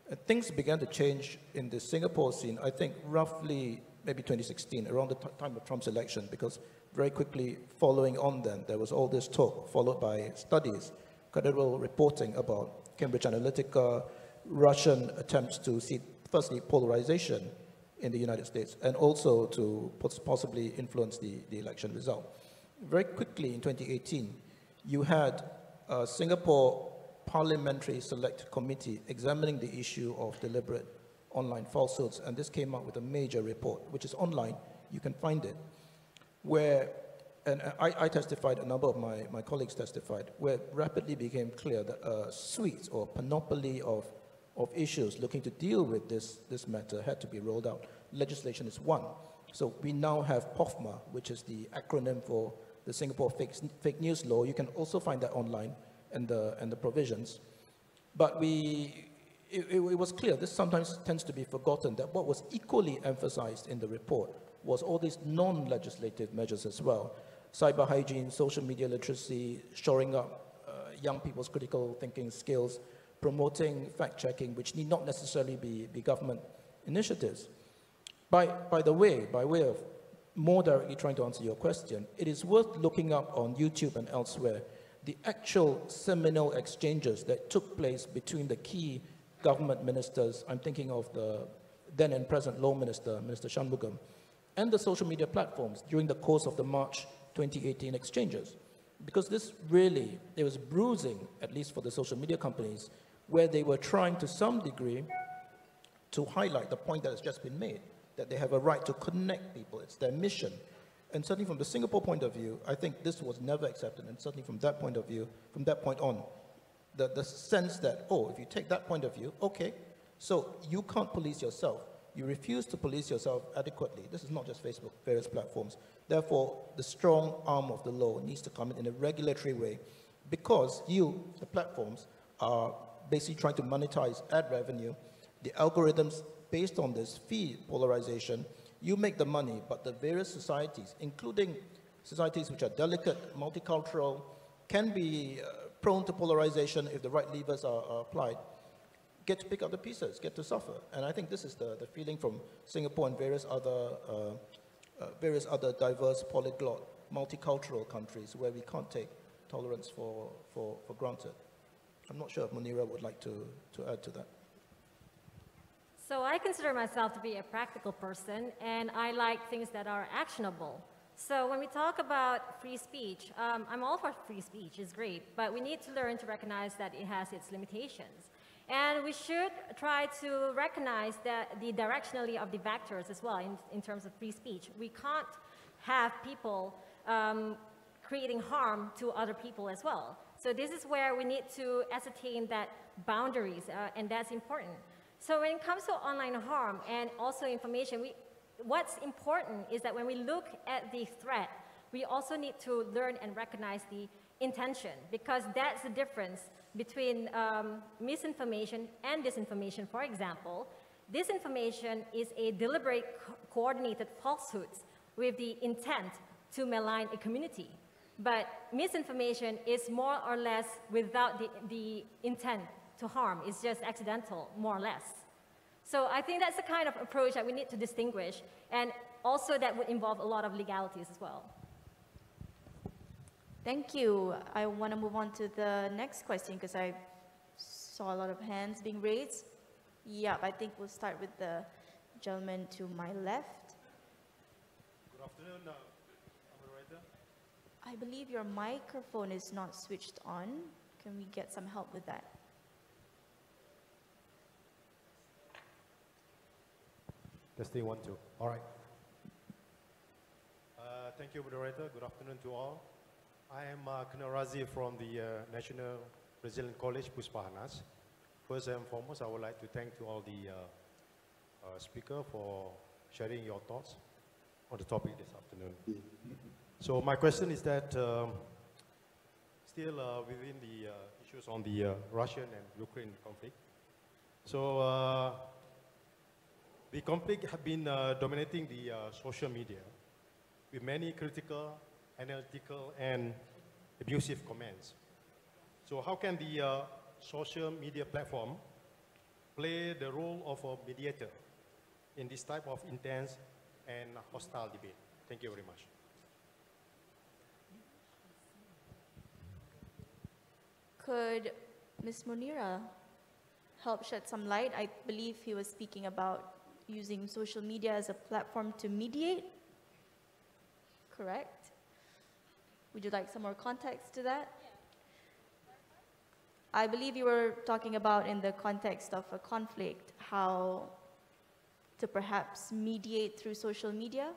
And things began to change in the Singapore scene, I think roughly maybe 2016, around the time of Trump's election, because very quickly following on then, there was all this talk, followed by studies, credible reporting about Cambridge Analytica, Russian attempts to see, firstly, polarization in the United States, and also to possibly influence the election result. Very quickly in 2018, you had a Singapore Parliamentary Select Committee examining the issue of deliberate online falsehoods, and this came out with a major report, which is online, you can find it, where, and I testified, a number of my colleagues testified, where it rapidly became clear that a suite or panoply of issues looking to deal with this matter had to be rolled out. Legislation is one. So we now have POFMA, which is the acronym for the Singapore Fake News Law. You can also find that online and the provisions. But it was clear, this sometimes tends to be forgotten, that what was equally emphasized in the report was all these non-legislative measures as well. Cyber hygiene, social media literacy, shoring up young people's critical thinking skills, promoting fact-checking, which need not necessarily be government initiatives. By the way, by way of more directly trying to answer your question, it is worth looking up on YouTube and elsewhere the actual seminal exchanges that took place between the key government ministers. I'm thinking of the then and present Law Minister, Minister Shanmugam, and the social media platforms during the course of the March 2018 exchanges. Because this really, there was bruising, at least for the social media companies, where they were trying to some degree to highlight the point that has just been made, that they have a right to connect people. It's their mission. And certainly from the Singapore point of view, I think this was never accepted. And certainly from that point of view, from that point on, the sense that, oh, if you take that point of view, okay, so you can't police yourself. You refuse to police yourself adequately. This is not just Facebook, various platforms. Therefore, the strong arm of the law needs to come in a regulatory way, because you, the platforms, are basically trying to monetize ad revenue. The algorithms based on this feed polarization. You make the money, but the various societies, including societies which are delicate, multicultural, can be prone to polarization if the right levers are applied, get to pick up the pieces, get to suffer. And I think this is the feeling from Singapore and various other diverse, polyglot, multicultural countries where we can't take tolerance for granted. I'm not sure if Munira would like to add to that. So I consider myself to be a practical person, and I like things that are actionable. So when we talk about free speech, I'm all for free speech, it's great, but we need to learn to recognize that it has its limitations. And we should try to recognize that the directionality of the vectors as well in terms of free speech. We can't have people creating harm to other people as well. So this is where we need to ascertain that boundaries, and that's important. So when it comes to online harm and also information, what's important is that when we look at the threat, we also need to learn and recognize the intention, because that's the difference between misinformation and disinformation. For example, disinformation is a deliberate, coordinated falsehoods with the intent to malign a community. But misinformation is more or less without the intent to harm. It's just accidental, more or less. So I think that's the kind of approach that we need to distinguish, and also that would involve a lot of legalities as well. Thank you. I want to move on to the next question because I saw a lot of hands being raised. Yeah, I think we'll start with the gentleman to my left. Good afternoon, moderator. I believe your microphone is not switched on. Can we get some help with that? Testing 1, 2. All right. Thank you, moderator. Good afternoon to all. I am Colonel Razi from the National Brazilian College, Puspahanas. First and foremost, I would like to thank to all the speakers for sharing your thoughts on the topic this afternoon. So my question is that still within the issues on the Russian and Ukraine conflict. So the conflict has been dominating the social media with many critical, analytical, and abusive comments. So how can the social media platform play the role of a mediator in this type of intense and hostile debate? Thank you very much. Could Ms. Munira help shed some light? I believe he was speaking about using social media as a platform to mediate. Correct? Would you like some more context to that? I believe you were talking about in the context of a conflict, how to perhaps mediate through social media.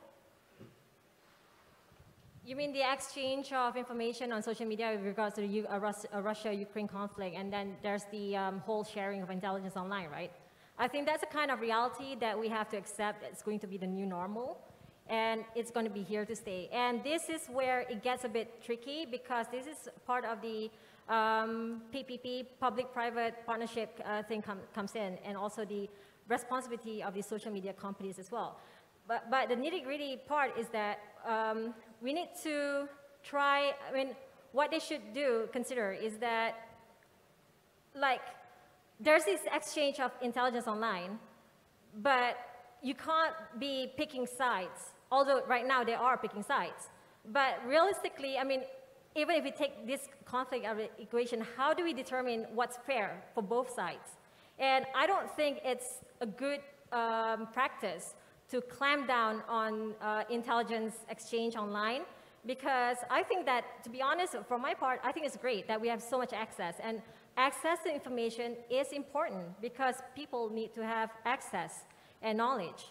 You mean the exchange of information on social media with regards to the Russia-Ukraine conflict, and then there's the whole sharing of intelligence online, right? I think that's a kind of reality that we have to accept. It's going to be the new normal, and it's going to be here to stay. And this is where it gets a bit tricky, because this is part of the PPP, public-private partnership thing comes in, and also the responsibility of the social media companies as well. But the nitty-gritty part is that we need to try, I mean, what they should consider is that, like, there's this exchange of intelligence online, but you can't be picking sides, although right now they are picking sides. But realistically, I mean, even if we take this conflict out of the equation, how do we determine what's fair for both sides? And I don't think it's a good practice to clamp down on intelligence exchange online, because I think that, to be honest, for my part, I think it's great that we have so much access. And access to information is important because people need to have access and knowledge.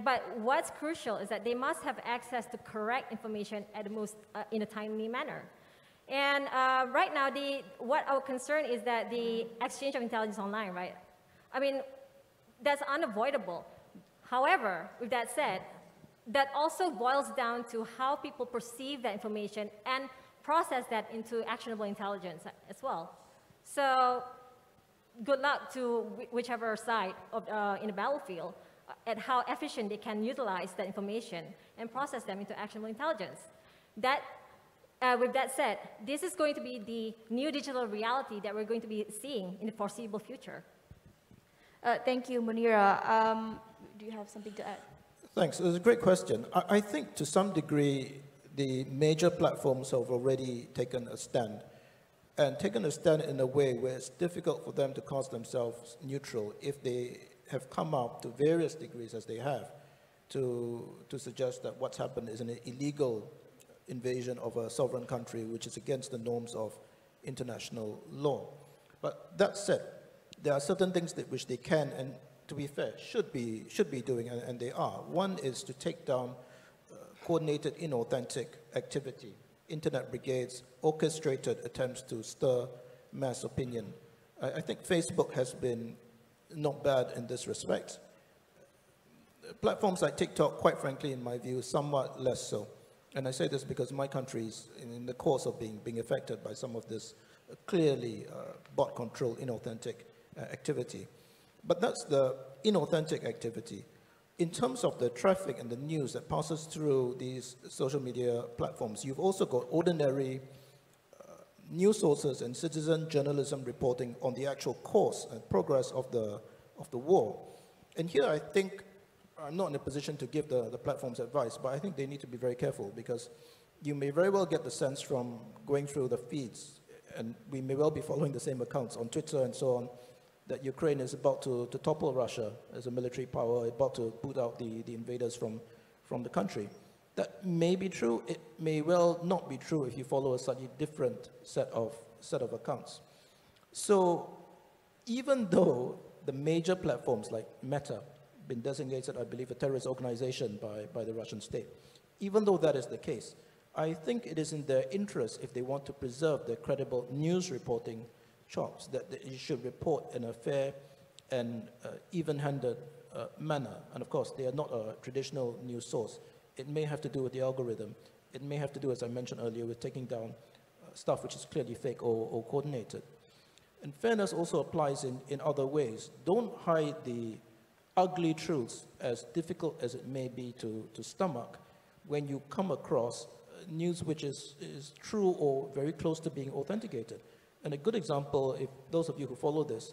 But what's crucial is that they must have access to correct information at the most, in a timely manner. And right now, what our concern is that the exchange of intelligence online, right? I mean, that's unavoidable. However, with that said, that also boils down to how people perceive that information and process that into actionable intelligence as well. So good luck to whichever side of, in the battlefield at how efficient they can utilize that information and process them into actionable intelligence. With that said, this is going to be the new digital reality that we're going to be seeing in the foreseeable future. Thank you, Munira. Do you have something to add? Thanks. It was a great question. I think to some degree, the major platforms have already taken a stand, and taken a stand in a way where it's difficult for them to cast themselves neutral if they have come up to various degrees, as they have, to suggest that what's happened is an illegal invasion of a sovereign country, which is against the norms of international law. But that said, there are certain things which they can, and to be fair, should be doing, and they are. One is to take down coordinated inauthentic activity, internet brigades, orchestrated attempts to stir mass opinion. I think Facebook has been not bad in this respect. Platforms like TikTok, quite frankly, in my view, somewhat less so. And I say this because my country is in the course of being affected by some of this clearly bot-controlled inauthentic activity. But that's the inauthentic activity. In terms of the traffic and the news that passes through these social media platforms, you've also got ordinary news sources and citizen journalism reporting on the actual course and progress of the war. And here I think, I'm not in a position to give the platforms advice, but I think they need to be very careful, because you may very well get the sense from going through the feeds, and we may well be following the same accounts on Twitter and so on, that Ukraine is about to topple Russia as a military power, about to boot out the invaders from the country. That may be true. It may well not be true if you follow a slightly different set of accounts. So even though the major platforms like Meta have been designated, I believe, a terrorist organization by the Russian state, even though that is the case, I think it is in their interest, if they want to preserve their credible news reporting chops, that they should report in a fair and even-handed manner. And of course, they are not a traditional news source. It may have to do with the algorithm. It may have to do, as I mentioned earlier, with taking down stuff which is clearly fake or coordinated. And fairness also applies in other ways. Don't hide the ugly truths, as difficult as it may be to stomach, when you come across news which is true or very close to being authenticated. And a good example, if those of you who follow this,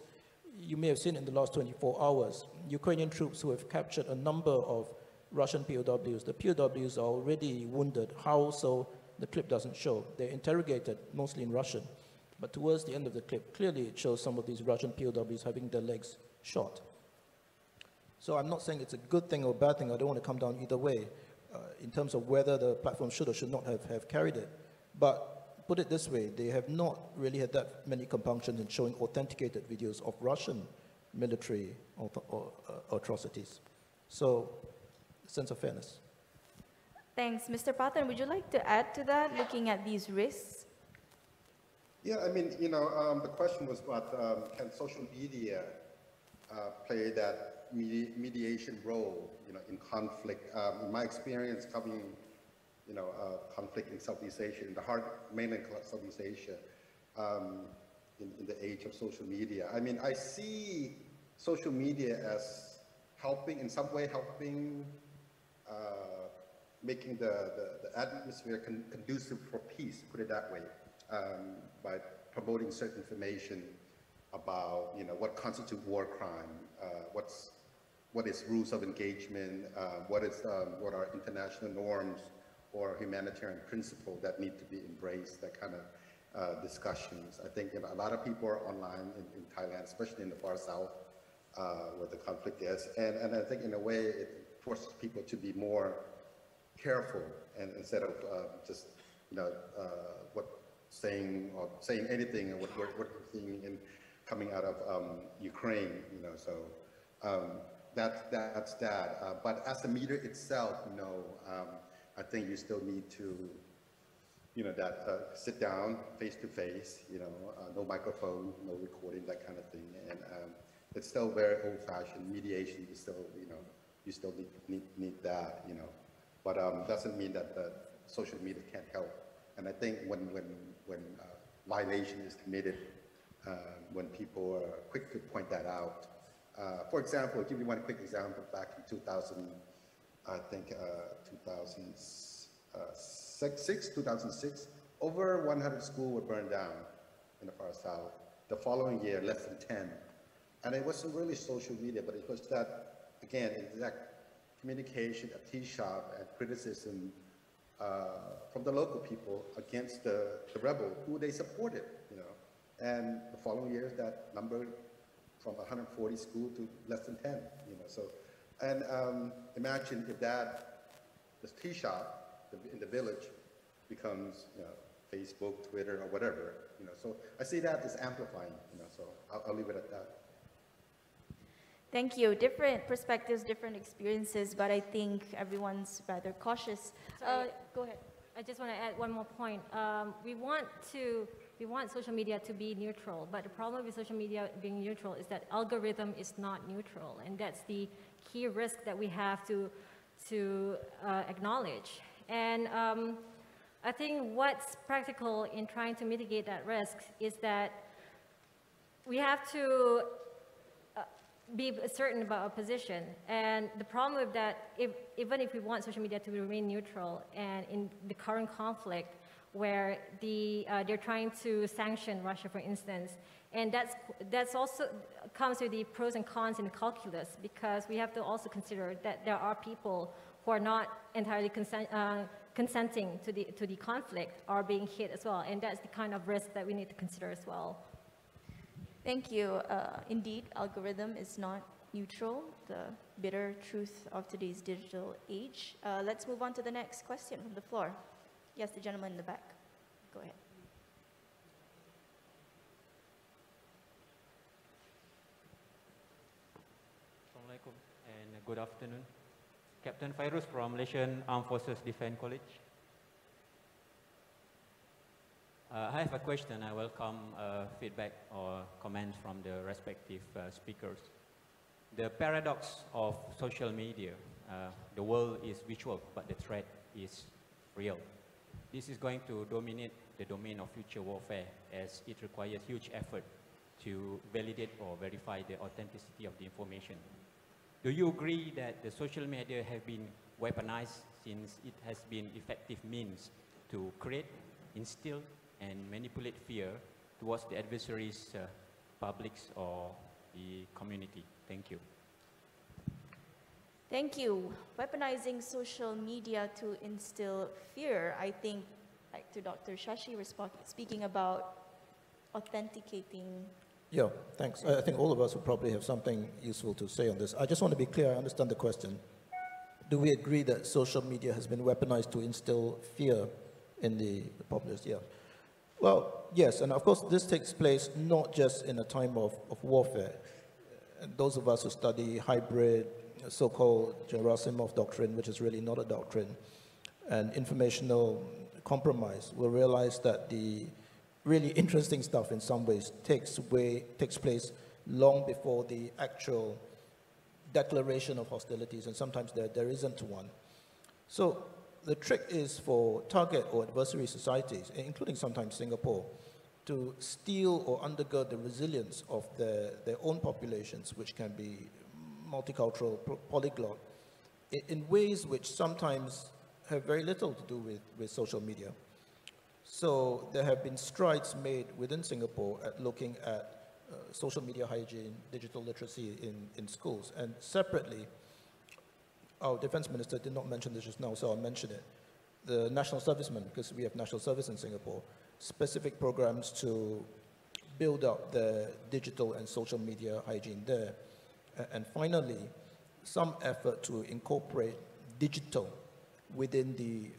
you may have seen in the last 24 hours, Ukrainian troops who have captured a number of Russian POWs. The POWs are already wounded. How so? The clip doesn't show. They're interrogated, mostly in Russian. But towards the end of the clip, clearly it shows some of these Russian POWs having their legs shot. So I'm not saying it's a good thing or a bad thing. I don't want to come down either way in terms of whether the platform should or should not have carried it. But put it this way, they have not really had that many compunctions in showing authenticated videos of Russian military atrocities. So, sense of fairness. Thanks. Mr. Patan, would you like to add to that, looking at these risks? Yeah, I mean, you know, the question was about can social media play that mediation role, you know, in conflict. In my experience covering, you know, conflict in Southeast Asia, in the heart, mainland Southeast Asia, in the age of social media. I mean, I see social media as helping, in some way helping, making the atmosphere conducive for peace, put it that way, by promoting certain information about, you know, what constitutes war crime, what is rules of engagement, what are international norms or humanitarian principles that need to be embraced, that kind of discussions. I think, you know, a lot of people are online in Thailand, especially in the far south, where the conflict is, and I think in a way it forces people to be more careful, and instead of just, you know, saying anything, or what we're seeing coming out of Ukraine, you know. So that's that. But as the media itself, you know, I think you still need to, you know, sit down face to face, you know, no microphone, no recording, that kind of thing, and it's still very old-fashioned. Mediation is still, you know, you still need that, you know. But doesn't mean that social media can't help. And I think when violation is committed, when people are quick to point that out. For example, I'll give you one quick example. Back in 2006, over 100 schools were burned down in the far south. The following year, less than 10. And it wasn't really social media, but it was that, again, exact communication, a tea shop, and criticism from the local people against the rebel who they supported, you know. And the following years, that number from 140 schools to less than 10, you know. So, and imagine if this tea shop in the village becomes, you know, Facebook, Twitter, or whatever, you know. So I see that as amplifying, you know. So I'll leave it at that. Thank you. Different perspectives, different experiences, but I think everyone's rather cautious. Go ahead. I just want to add one more point. We want social media to be neutral, but the problem with social media being neutral is that algorithm is not neutral, and that's the key risk that we have to acknowledge. And I think what's practical in trying to mitigate that risk is that we have to be certain about our position. And the problem with that, even if we want social media to remain neutral, and in the current conflict where they're trying to sanction Russia, for instance, and that's also comes with the pros and cons in the calculus, because we have to also consider that there are people who are not entirely consenting to the conflict are being hit as well, and that's the kind of risk that we need to consider as well. Thank you. Indeed, algorithm is not neutral, the bitter truth of today's digital age. Let's move on to the next question from the floor. Yes, the gentleman in the back. Go ahead. Assalamualaikum and good afternoon. Captain Fairuz from Malaysian Armed Forces Defence College. I have a question. I welcome feedback or comments from the respective speakers. The paradox of social media, the world is virtual, but the threat is real. This is going to dominate the domain of future warfare, as it requires huge effort to validate or verify the authenticity of the information. Do you agree that the social media have been weaponized, since it has been effective means to create, instill, and manipulate fear towards the adversaries, publics, or the community? Thank you. Thank you. Weaponizing social media to instill fear. I think, like to Dr. Shashi, speaking about authenticating. Yeah, thanks. I think all of us will probably have something useful to say on this. I just want to be clear, I understand the question. Do we agree that social media has been weaponized to instill fear in the populace? Yeah. Well, yes, and of course this takes place not just in a time of warfare. And those of us who study hybrid, so-called Gerasimov doctrine, which is really not a doctrine, and informational compromise, will realize that the really interesting stuff in some ways takes place long before the actual declaration of hostilities, and sometimes there isn't one. So the trick is for target or adversary societies, including sometimes Singapore, to steal or undergird the resilience of their own populations, which can be multicultural, polyglot, in ways which sometimes have very little to do with social media. So there have been strides made within Singapore at looking at social media hygiene, digital literacy in schools. And separately, our defense minister did not mention this just now, so I'll mention it. The national servicemen, because we have national service in Singapore, specific programs to build up the digital and social media hygiene there. And finally, some effort to incorporate digital within the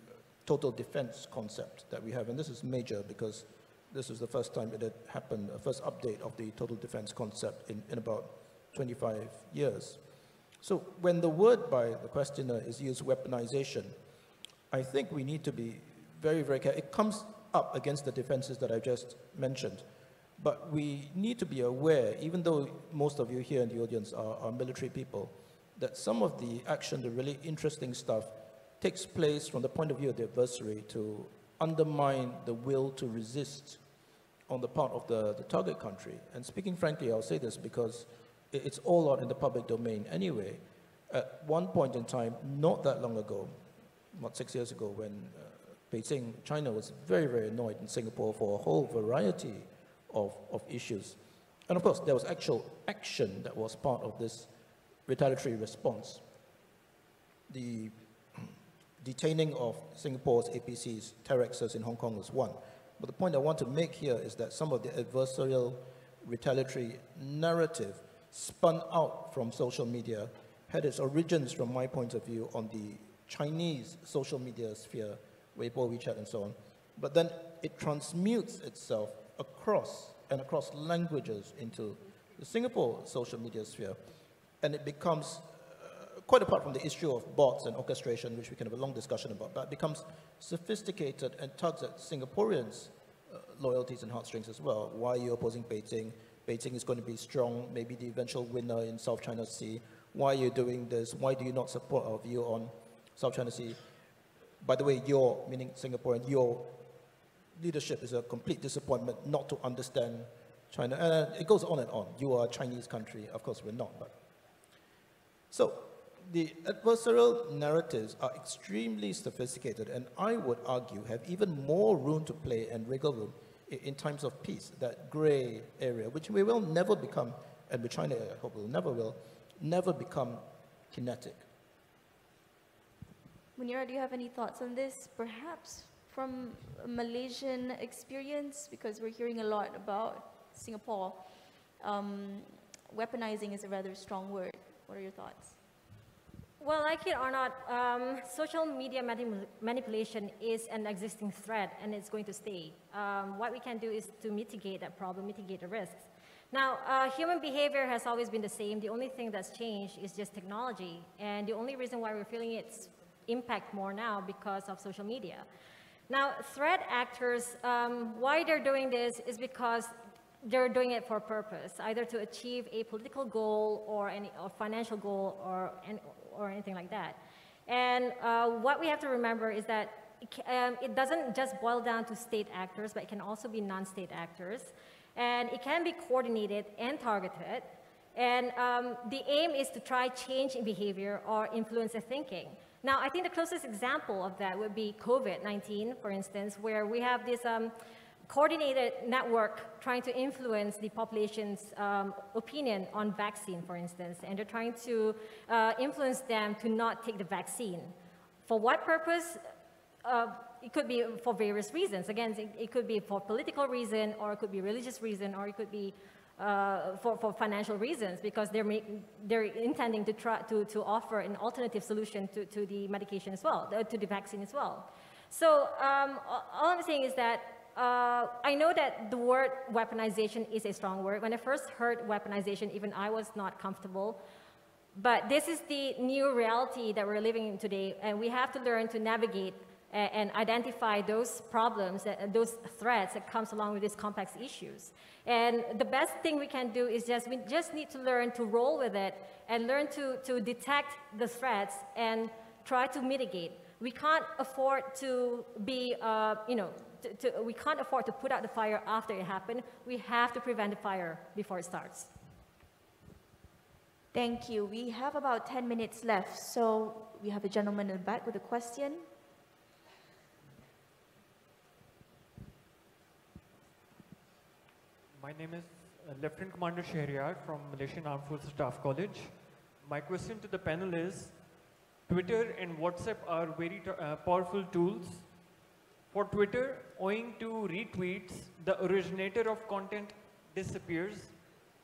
total defense concept that we have. And this is major because this is the first time it had happened, a first update of the total defense concept in about 25 years. So when the word by the questioner is used, weaponization, I think we need to be very, very careful. It comes up against the defenses that I just mentioned. But we need to be aware, even though most of you here in the audience are military people, that some of the action, the really interesting stuff, takes place from the point of view of the adversary to undermine the will to resist on the part of the target country. And speaking frankly, I'll say this because it's all out in the public domain anyway. At one point in time, not that long ago, about 6 years ago, when Beijing, China was very, very annoyed in Singapore for a whole variety of issues. And of course, there was actual action that was part of this retaliatory response. The detaining of Singapore's APCs, Terexes in Hong Kong was one. But the point I want to make here is that some of the adversarial retaliatory narrative spun out from social media had its origins, from my point of view, on the Chinese social media sphere, Weibo, WeChat, and so on. But then it transmutes itself across languages into the Singapore social media sphere. And it becomes, quite apart from the issue of bots and orchestration, which we can have a long discussion about, but it becomes sophisticated and tugs at Singaporeans' loyalties and heartstrings as well. Why are you opposing Beijing? Beijing is going to be strong, maybe the eventual winner in South China Sea. Why are you doing this? Why do you not support our view on South China Sea? By the way, your, meaning Singaporean, your leadership is a complete disappointment not to understand China. And it goes on and on. You are a Chinese country. Of course, we're not. But. So the adversarial narratives are extremely sophisticated, and I would argue have even more room to play and wiggle room in times of peace, that gray area, which we will never become, and with China, I hope we will never become kinetic. Munira, do you have any thoughts on this? Perhaps from a Malaysian experience, because we're hearing a lot about Singapore. Weaponizing is a rather strong word. What are your thoughts? Well, like it or not, social media manipulation is an existing threat, and it's going to stay. What we can do is to mitigate that problem, mitigate the risks. Now, human behavior has always been the same. The only thing that's changed is just technology, and the only reason why we're feeling its impact more now because of social media. Now, threat actors, why they're doing this is because they're doing it for a purpose, either to achieve a political goal or a financial goal or anything like that. And what we have to remember is that it doesn't just boil down to state actors, but it can also be non-state actors. And it can be coordinated and targeted. And the aim is to try change in behavior or influence the thinking. Now, I think the closest example of that would be COVID-19, for instance, where we have this coordinated network trying to influence the population's opinion on vaccine, for instance, and they're trying to influence them to not take the vaccine. For what purpose? It could be for various reasons. Again, it could be for political reason, or it could be religious reason, or it could be for financial reasons, because they're intending to try to offer an alternative solution to the medication as well, to the vaccine as well. So all I'm saying is that I know that the word weaponization is a strong word. When I first heard weaponization, even I was not comfortable. But this is the new reality that we're living in today, and we have to learn to navigate and identify those problems, those threats that comes along with these complex issues. And the best thing we can do is we just need to learn to roll with it and learn to detect the threats and try to mitigate. We can't afford to be, we can't afford to put out the fire after it happened. We have to prevent the fire before it starts. Thank you. We have about 10 minutes left, so we have a gentleman in the back with a question. My name is Lieutenant Commander Shehryar from Malaysian Armed Forces Staff College. My question to the panel is, Twitter and WhatsApp are very powerful tools. For Twitter, owing to retweets, the originator of content disappears.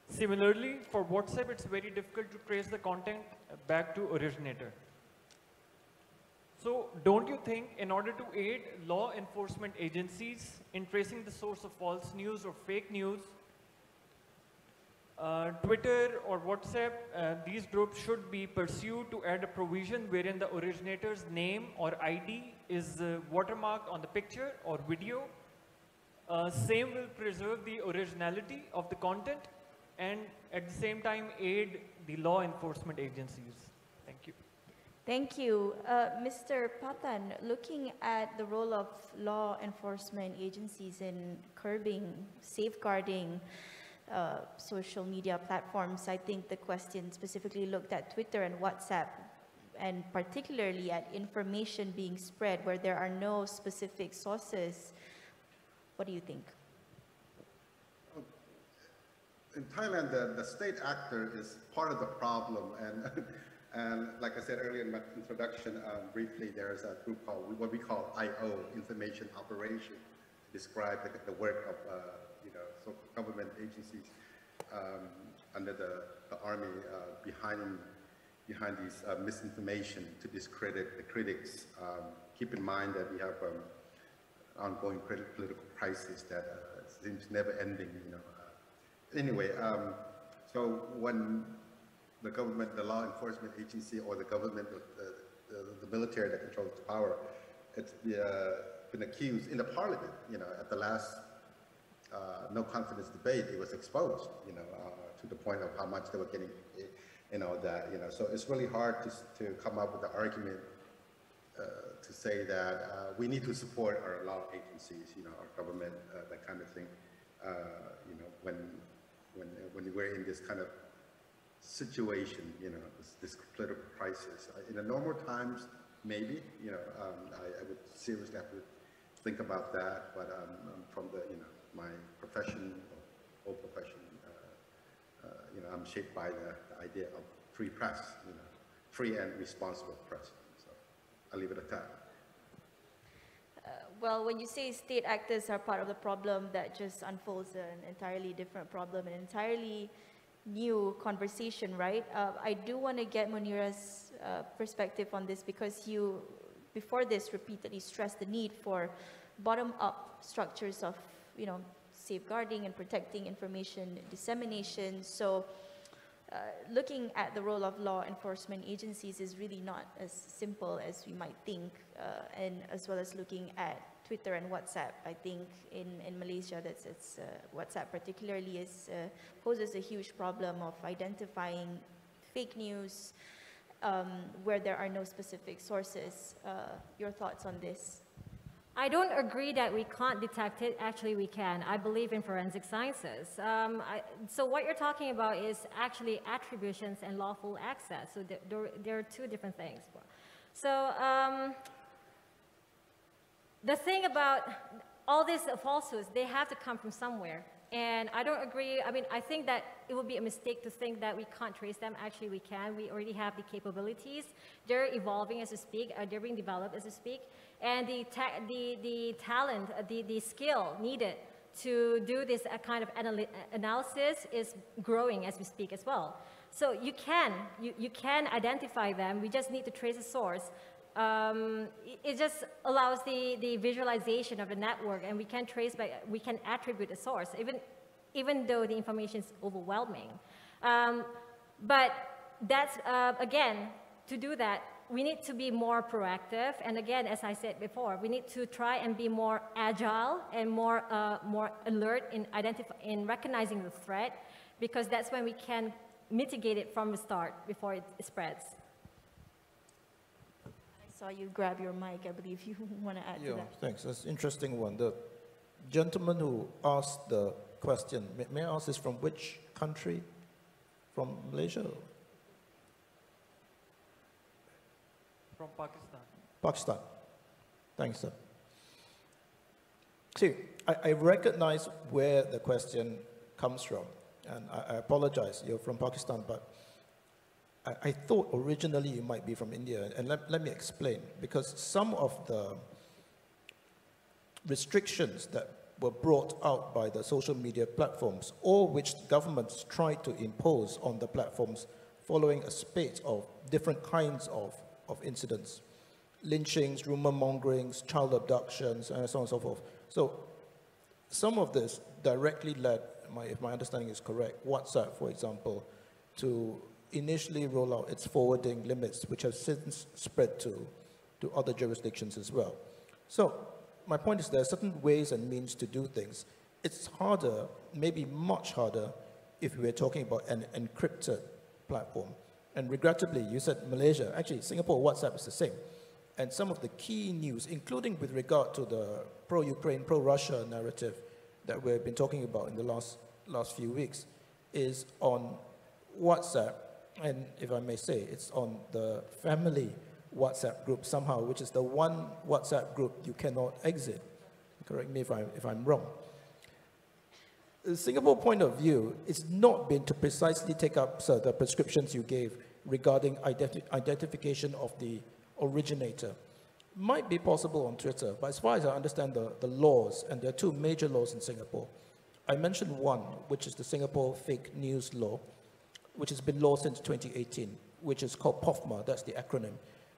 Similarly, for WhatsApp, it's very difficult to trace the content back to originator. So don't you think in order to aid law enforcement agencies in tracing the source of false news or fake news, Twitter or WhatsApp, these groups should be pursued to add a provision wherein the originator's name or ID is watermarked on the picture or video. Same will preserve the originality of the content and at the same time aid the law enforcement agencies. Thank you. Thank you. Mr. Patan, looking at the role of law enforcement agencies in curbing, safeguarding social media platforms, I think the question specifically looked at Twitter and WhatsApp, and particularly at information being spread where there are no specific sources. What do you think? In Thailand, the state actor is part of the problem, and like I said earlier in my introduction, briefly, there's a group called what we call IO, Information Operation, to describe the work of so government agencies under the army behind these misinformation to discredit the critics. Keep in mind that we have ongoing political crisis that seems never ending. Anyway, so when the government, the law enforcement agency, or the government, the military that controls the power, it's been accused in the parliament. At the last no confidence debate, it was exposed. To the point of how much they were getting. So it's really hard to come up with the argument to say that we need to support our law agencies, our government, that kind of thing. When we're in this kind of situation, this political crisis. In the normal times, maybe, I would seriously have to think about that. But from my profession, whole profession, I'm shaped by the idea of free press, free and responsible press. So I'll leave it at that. Well, when you say state actors are part of the problem, that just unfolds an entirely different problem, an entirely new conversation, right? I do want to get Munira's perspective on this, because you, before this, repeatedly stressed the need for bottom-up structures of, safeguarding and protecting information dissemination. So looking at the role of law enforcement agencies is really not as simple as we might think, and as well as looking at Twitter and WhatsApp. I think in Malaysia, WhatsApp particularly poses a huge problem of identifying fake news where there are no specific sources. Your thoughts on this? I don't agree that we can't detect it. Actually, we can. I believe in forensic sciences. So what you're talking about is actually attributions and lawful access. So there are two different things. So the thing about all these falsehoods, they have to come from somewhere. And I don't agree. I mean, I think that it would be a mistake to think that we can't trace them. Actually, we can. We already have the capabilities. They're evolving as we speak. They're being developed as we speak. And the talent, the skill needed to do this kind of analysis is growing as we speak as well. So you can identify them. We just need to trace the source. It just allows the visualization of the network, and we can we can attribute a source, even though the information is overwhelming. But that's, again, to do that, we need to be more proactive. And again, as I said before, we need to try and be more agile and more alert in recognizing the threat, because that's when we can mitigate it from the start before it spreads. I saw you grab your mic. I believe you want to add to that. Thanks. That's an interesting one. The gentleman who asked the question, may I ask, is from which country? From Malaysia? From Pakistan. Pakistan. Thanks, sir. See, I recognize where the question comes from, and I apologize, you're from Pakistan, but I thought originally you might be from India, and let me explain, because some of the restrictions that were brought out by the social media platforms, or which governments tried to impose on the platforms following a spate of different kinds of incidents, lynchings, rumor mongerings, child abductions, and so on and so forth. So some of this directly led, if my understanding is correct, WhatsApp, for example, to initially roll out its forwarding limits, which have since spread to other jurisdictions as well. So my point is there are certain ways and means to do things. It's harder, maybe much harder, if we were talking about an encrypted platform. And regrettably, you said Malaysia. Actually, Singapore WhatsApp is the same. And some of the key news, including with regard to the pro-Ukraine, pro-Russia narrative that we've been talking about in the last few weeks, is on WhatsApp. And if I may say, it's on the family WhatsApp group somehow, which is the one WhatsApp group you cannot exit. Correct me if I'm wrong. The Singapore point of view is not been to precisely take up, sir, the prescriptions you gave regarding identification of the originator. Might be possible on Twitter, but as far as I understand the laws, and there are two major laws in Singapore. I mentioned one, which is the Singapore Fake News Law, which has been law since 2018, which is called POFMA, that's the acronym.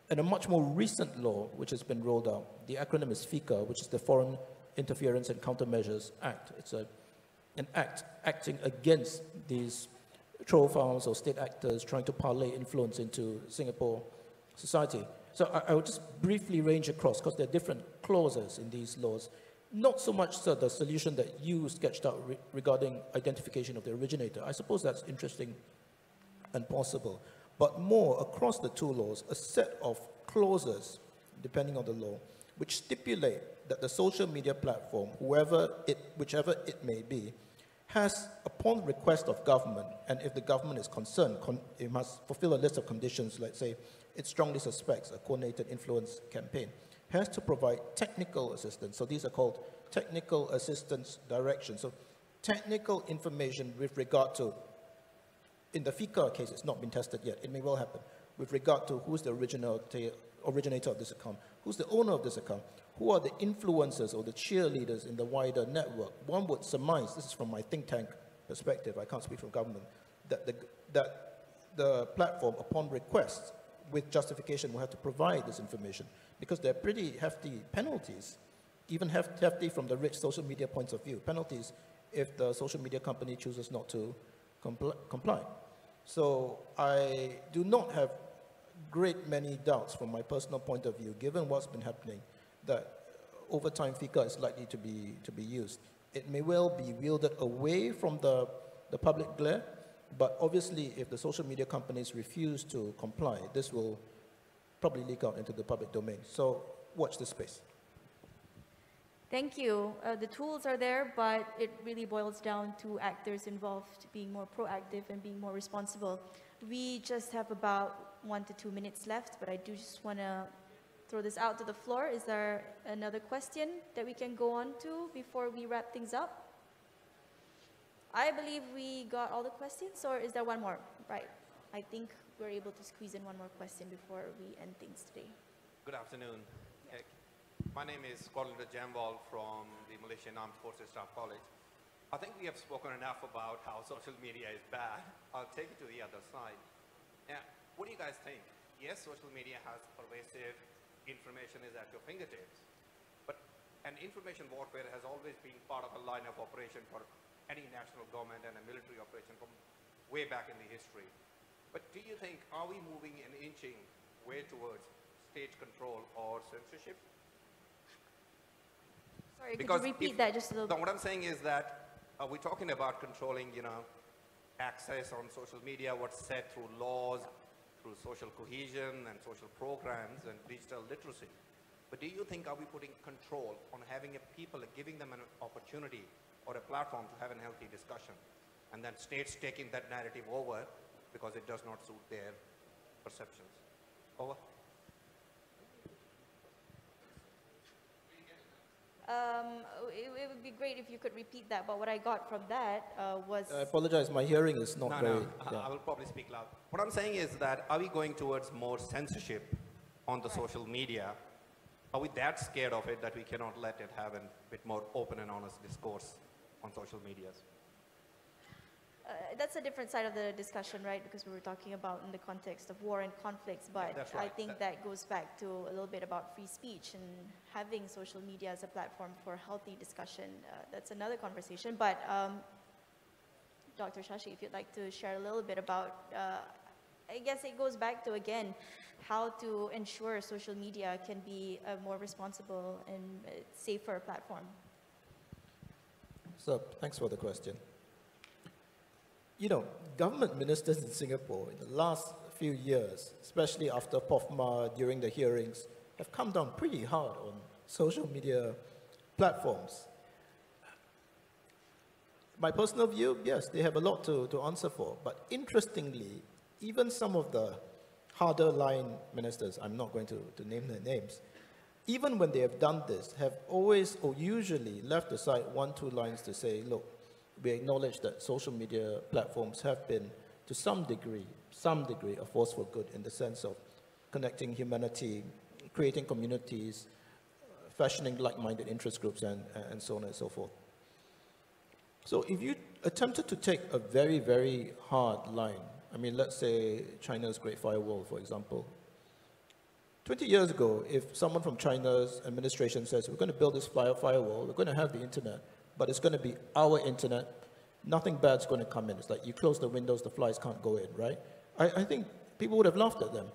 And a much more recent law, which has been rolled out, the acronym is FICA, which is the Foreign Interference and Countermeasures Act. It's an act acting against these troll farms or state actors trying to parlay influence into Singapore society. So I will just briefly range across, because there are different clauses in these laws. Not so much, sir, the solution that you sketched out regarding identification of the originator. I suppose that's interesting and possible. But more, across the two laws, a set of clauses, depending on the law, which stipulate that the social media platform, whichever it may be, has, upon request of government, and if the government is concerned, it must fulfill a list of conditions, let's say it strongly suspects a coordinated influence campaign, has to provide technical assistance. So these are called technical assistance directions. So technical information with regard to, in the FICA case, it's not been tested yet. It may well happen. With regard to who's the originator of this account, who's the owner of this account, who are the influencers or the cheerleaders in the wider network. One would surmise, this is from my think tank perspective, I can't speak from government, that the platform, upon request, with justification, will have to provide this information, because they're pretty hefty penalties, even hefty from the rich social media points of view, penalties if the social media company chooses not to comply. So I do not have great many doubts from my personal point of view, given what's been happening, that over time FICA is likely to be used. It may well be wielded away from the public glare, but obviously if the social media companies refuse to comply, this will probably leak out into the public domain. So watch this space. Thank you. The tools are there, but it really boils down to actors involved being more proactive and being more responsible. We just have about 1 to 2 minutes left, but I do just want to throw this out to the floor. Is there another question that we can go on to before we wrap things up? I believe we got all the questions, or is there one more? Right. I think we're able to squeeze in one more question before we end things today. Good afternoon. My name is Corlinda Jambal from the Malaysian Armed Forces Staff College. I think we have spoken enough about how social media is bad. I'll take it to the other side. Now, what do you guys think? Yes, social media has pervasive, information is at your fingertips, and information warfare has always been part of a line of operation for any national government and a military operation from way back in the history. But do you think, are we moving and inching way towards state control or censorship? Sorry, could you repeat that just a little bit? What I'm saying is that we're talking about controlling, access on social media, what's said through laws, through social cohesion and social programs and digital literacy. But do you think, are we putting control on having people, giving them an opportunity or a platform to have a healthy discussion, and then states taking that narrative over because it does not suit their perceptions? Over. It would be great if you could repeat that, but what I got from that was... I apologize, my hearing is not very... No, I will probably speak loud. What I'm saying is that, are we going towards more censorship on the social media? Are we that scared of it that we cannot let it have a bit more open and honest discourse on social medias? That's a different side of the discussion, right? Because we were talking about in the context of war and conflicts, but that's right. I think that goes back to a little bit about free speech and having social media as a platform for healthy discussion. That's another conversation. But Dr. Shashi, if you'd like to share a little bit about, I guess it goes back to, again, how to ensure social media can be a more responsible and safer platform. So, thanks for the question. Government ministers in Singapore in the last few years, especially after POFMA during the hearings, have come down pretty hard on social media platforms. My personal view, yes, they have a lot to answer for. But interestingly, even some of the harder line ministers, I'm not going to name their names, even when they have done this, have always or usually left aside 1-2 lines to say, look, we acknowledge that social media platforms have been, to some degree, a force for good in the sense of connecting humanity, creating communities, fashioning like-minded interest groups, and so on and so forth. So if you attempted to take a very, very hard line, I mean, let's say China's Great Firewall, for example. 20 years ago, if someone from China's administration says, we're going to build this firewall, we're going to have the internet, but it's going to be our internet, nothing bad's going to come in. It's like you close the windows, the flies can't go in, right? I think people would have laughed at them.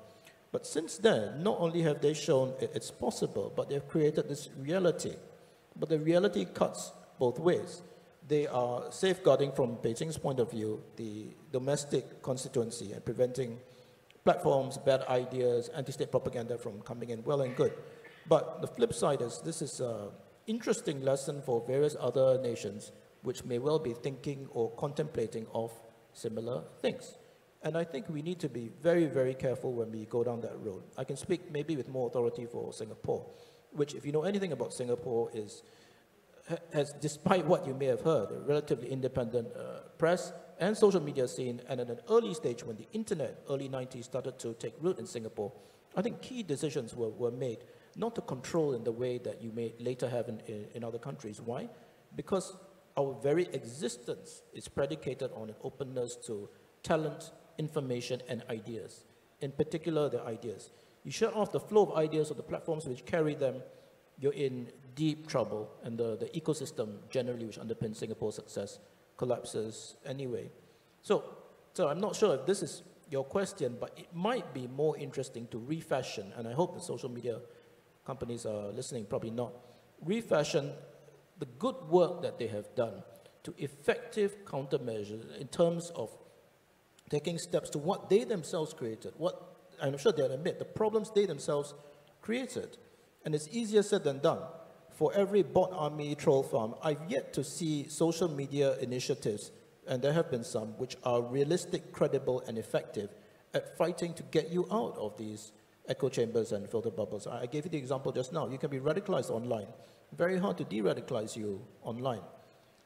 But since then, not only have they shown it's possible, but they've created this reality. But the reality cuts both ways. They are safeguarding, from Beijing's point of view, the domestic constituency and preventing platforms, bad ideas, anti-state propaganda from coming in. Well and good. But the flip side is this is interesting lesson for various other nations which may well be thinking or contemplating of similar things. And I think we need to be very, very careful when we go down that road. I can speak maybe with more authority for Singapore, which, if you know anything about Singapore, has, despite what you may have heard, a relatively independent press and social media scene, and at an early stage when the internet, early 90s, started to take root in Singapore, I think key decisions were made not to control in the way that you may later have in other countries. Why? Because our very existence is predicated on an openness to talent, information, and ideas. In particular, the ideas. You shut off the flow of ideas or the platforms which carry them, you're in deep trouble, and the ecosystem generally which underpins Singapore's success collapses anyway. So I'm not sure if this is your question, but it might be more interesting to refashion, and I hope the social media companies are listening, probably not, refashion the good work that they have done to effective countermeasures in terms of taking steps to what they themselves created, what I'm sure they'll admit, the problems they themselves created. And it's easier said than done. For every bot army troll farm, I've yet to see social media initiatives, and there have been some, which are realistic, credible, and effective at fighting to get you out of these echo chambers and filter bubbles. I gave you the example just now. You can be radicalized online. Very hard to de-radicalize you online.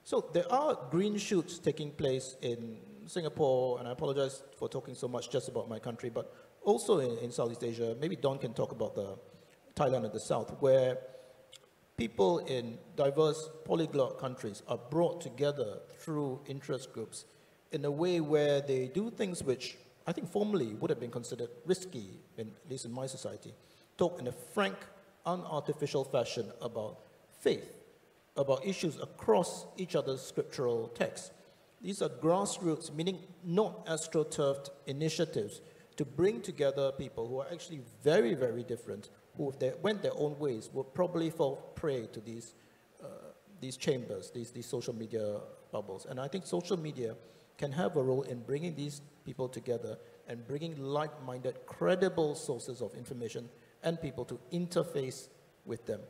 So there are green shoots taking place in Singapore, and I apologize for talking so much just about my country, but also in Southeast Asia. Maybe Don can talk about the Thailand and the South, where people in diverse polyglot countries are brought together through interest groups in a way where they do things which I think formerly would have been considered risky, at least in my society. Talk in a frank, unartificial fashion about faith, about issues across each other's scriptural texts. These are grassroots, meaning not astroturfed initiatives to bring together people who are actually very, very different, who if they went their own ways would probably fall prey to these chambers, these social media bubbles. And I think social media can have a role in bringing these people together and bringing like-minded, credible sources of information and people to interface with them.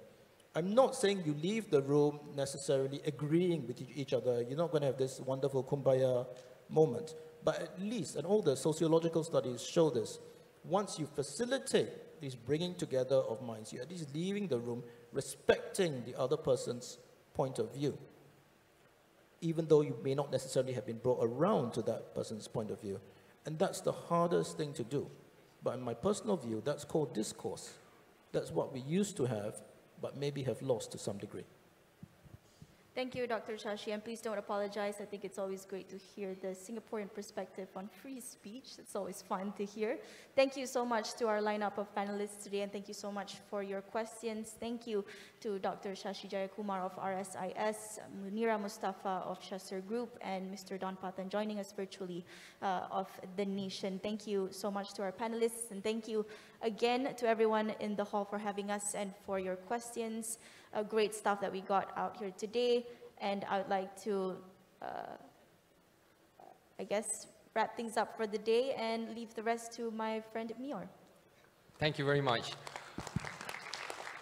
I'm not saying you leave the room necessarily agreeing with each other. You're not going to have this wonderful kumbaya moment. But at least, and all the sociological studies show this, once you facilitate this bringing together of minds, you're at least leaving the room respecting the other person's point of view, even though you may not necessarily have been brought around to that person's point of view. And that's the hardest thing to do. But in my personal view, that's called discourse. That's what we used to have, but maybe have lost to some degree. Thank you, Dr. Shashi, and please don't apologize. I think it's always great to hear the Singaporean perspective on free speech. It's always fun to hear. Thank you so much to our lineup of panelists today, and thank you so much for your questions. Thank you to Dr. Shashi Jayakumar of RSIS, Munira Mustafa of Shasser Group, and Mr. Don Patan joining us virtually of The Nation. Thank you so much to our panelists, and thank you again to everyone in the hall for having us and for your questions. Great stuff that we got out here today, and I would like to, I guess, wrap things up for the day and leave the rest to my friend Mior. Thank you very much.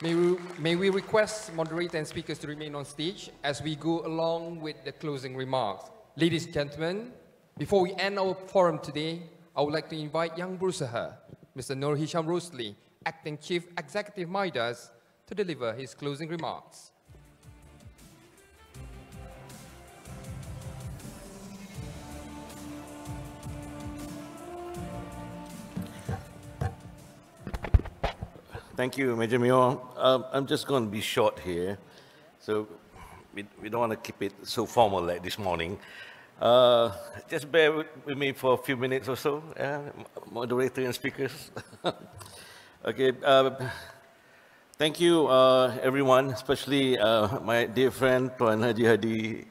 May we request moderator and speakers to remain on stage as we go along with the closing remarks. Ladies and gentlemen, before we end our forum today, I would like to invite Young Berusaha, Mr. Nur Hisham Rosli, Acting Chief Executive Midas, to deliver his closing remarks. Thank you, Major Mior. I'm just going to be short here, so we don't want to keep it so formal like this morning. Just bear with me for a few minutes or so, moderator and speakers. Okay. Thank you, everyone, especially my dear friend, Tuan Haji Hadi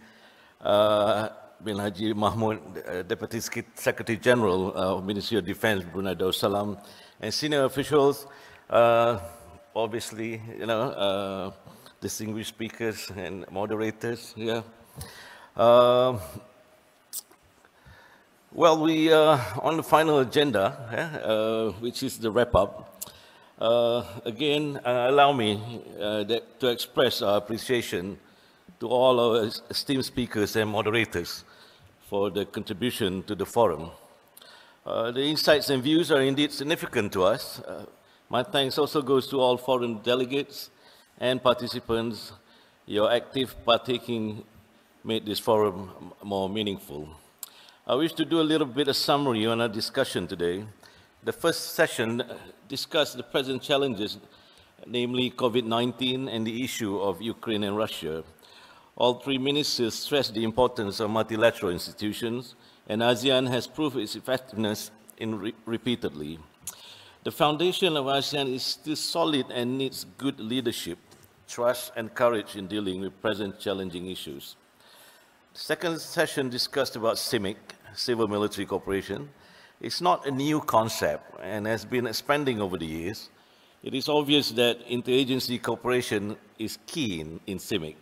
bin Haji Mahmud, Deputy Secretary General of Ministry of Defense, Brunei Darussalam, and senior officials, obviously, distinguished speakers and moderators. Yeah. Well, we are on the final agenda, which is the wrap-up. Again, allow me to express our appreciation to all our esteemed speakers and moderators for the contribution to the forum. The insights and views are indeed significant to us. My thanks also goes to all forum delegates and participants. Your active partaking made this forum more meaningful. I wish to do a little bit of summary on our discussion today. The first session discussed the present challenges, namely COVID-19 and the issue of Ukraine and Russia. All three ministers stressed the importance of multilateral institutions, and ASEAN has proved its effectiveness repeatedly. The foundation of ASEAN is still solid and needs good leadership, trust, and courage in dealing with present challenging issues. The second session discussed about CIMIC, Civil-Military Cooperation. It's not a new concept and has been expanding over the years. It is obvious that interagency cooperation is key in CIMIC.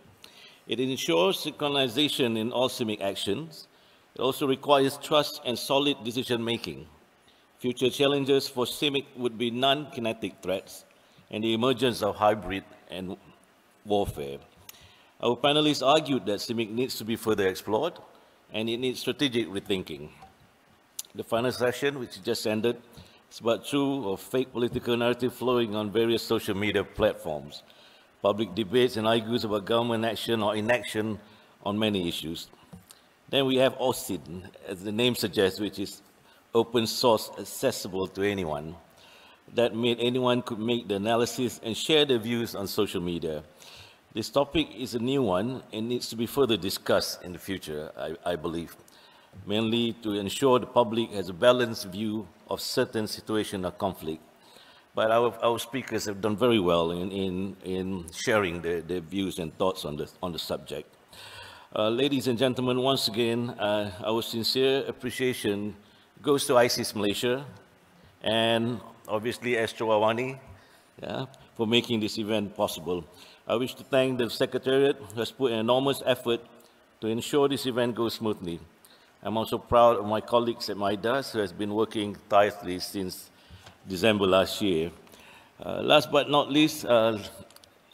It ensures synchronization in all CIMIC actions. It also requires trust and solid decision-making. Future challenges for CIMIC would be non-kinetic threats and the emergence of hybrid and warfare. Our panelists argued that CIMIC needs to be further explored and it needs strategic rethinking. The final session, which just ended, but true or fake political narrative flowing on various social media platforms, public debates and argues about government action or inaction on many issues. Then we have OSINT, as the name suggests, which is open source, accessible to anyone. That means anyone could make the analysis and share their views on social media. This topic is a new one and needs to be further discussed in the future, I believe, mainly to ensure the public has a balanced view of certain situations of conflict. But our speakers have done very well in sharing their views and thoughts on the subject. Ladies and gentlemen, once again, our sincere appreciation goes to ISIS Malaysia and obviously Astro Awani for making this event possible. I wish to thank the Secretariat who has put an enormous effort to ensure this event goes smoothly. I'm also proud of my colleagues at MIDAS who has been working tirelessly since December last year. Last but not least,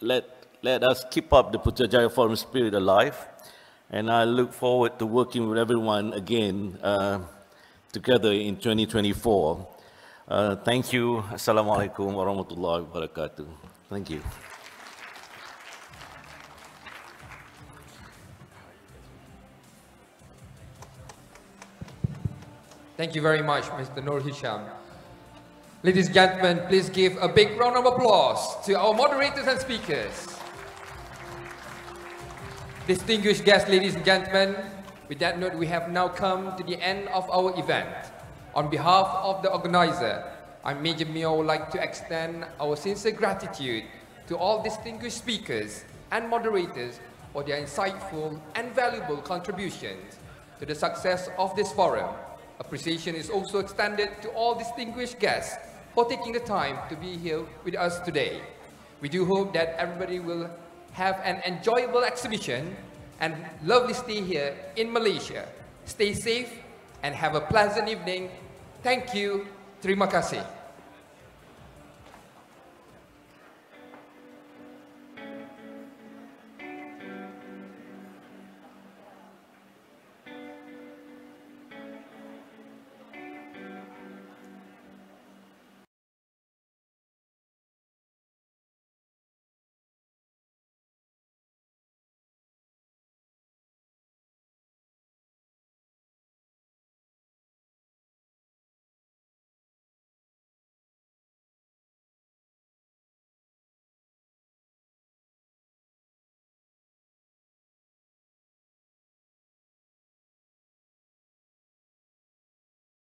let us keep up the Putrajaya Forum spirit alive, and I look forward to working with everyone again together in 2024. Thank you. Assalamualaikum warahmatullahi wabarakatuh. Thank you. Thank you very much, Mr. Nur Hisham. Ladies and gentlemen, please give a big round of applause to our moderators and speakers. Distinguished guests, ladies and gentlemen, with that note, we have now come to the end of our event. On behalf of the organizer, I'm Major Mio, would like to extend our sincere gratitude to all distinguished speakers and moderators for their insightful and valuable contributions to the success of this forum. Appreciation is also extended to all distinguished guests for taking the time to be here with us today. We do hope that everybody will have an enjoyable exhibition and lovely stay here in Malaysia. Stay safe and have a pleasant evening. Thank you. Terima kasih.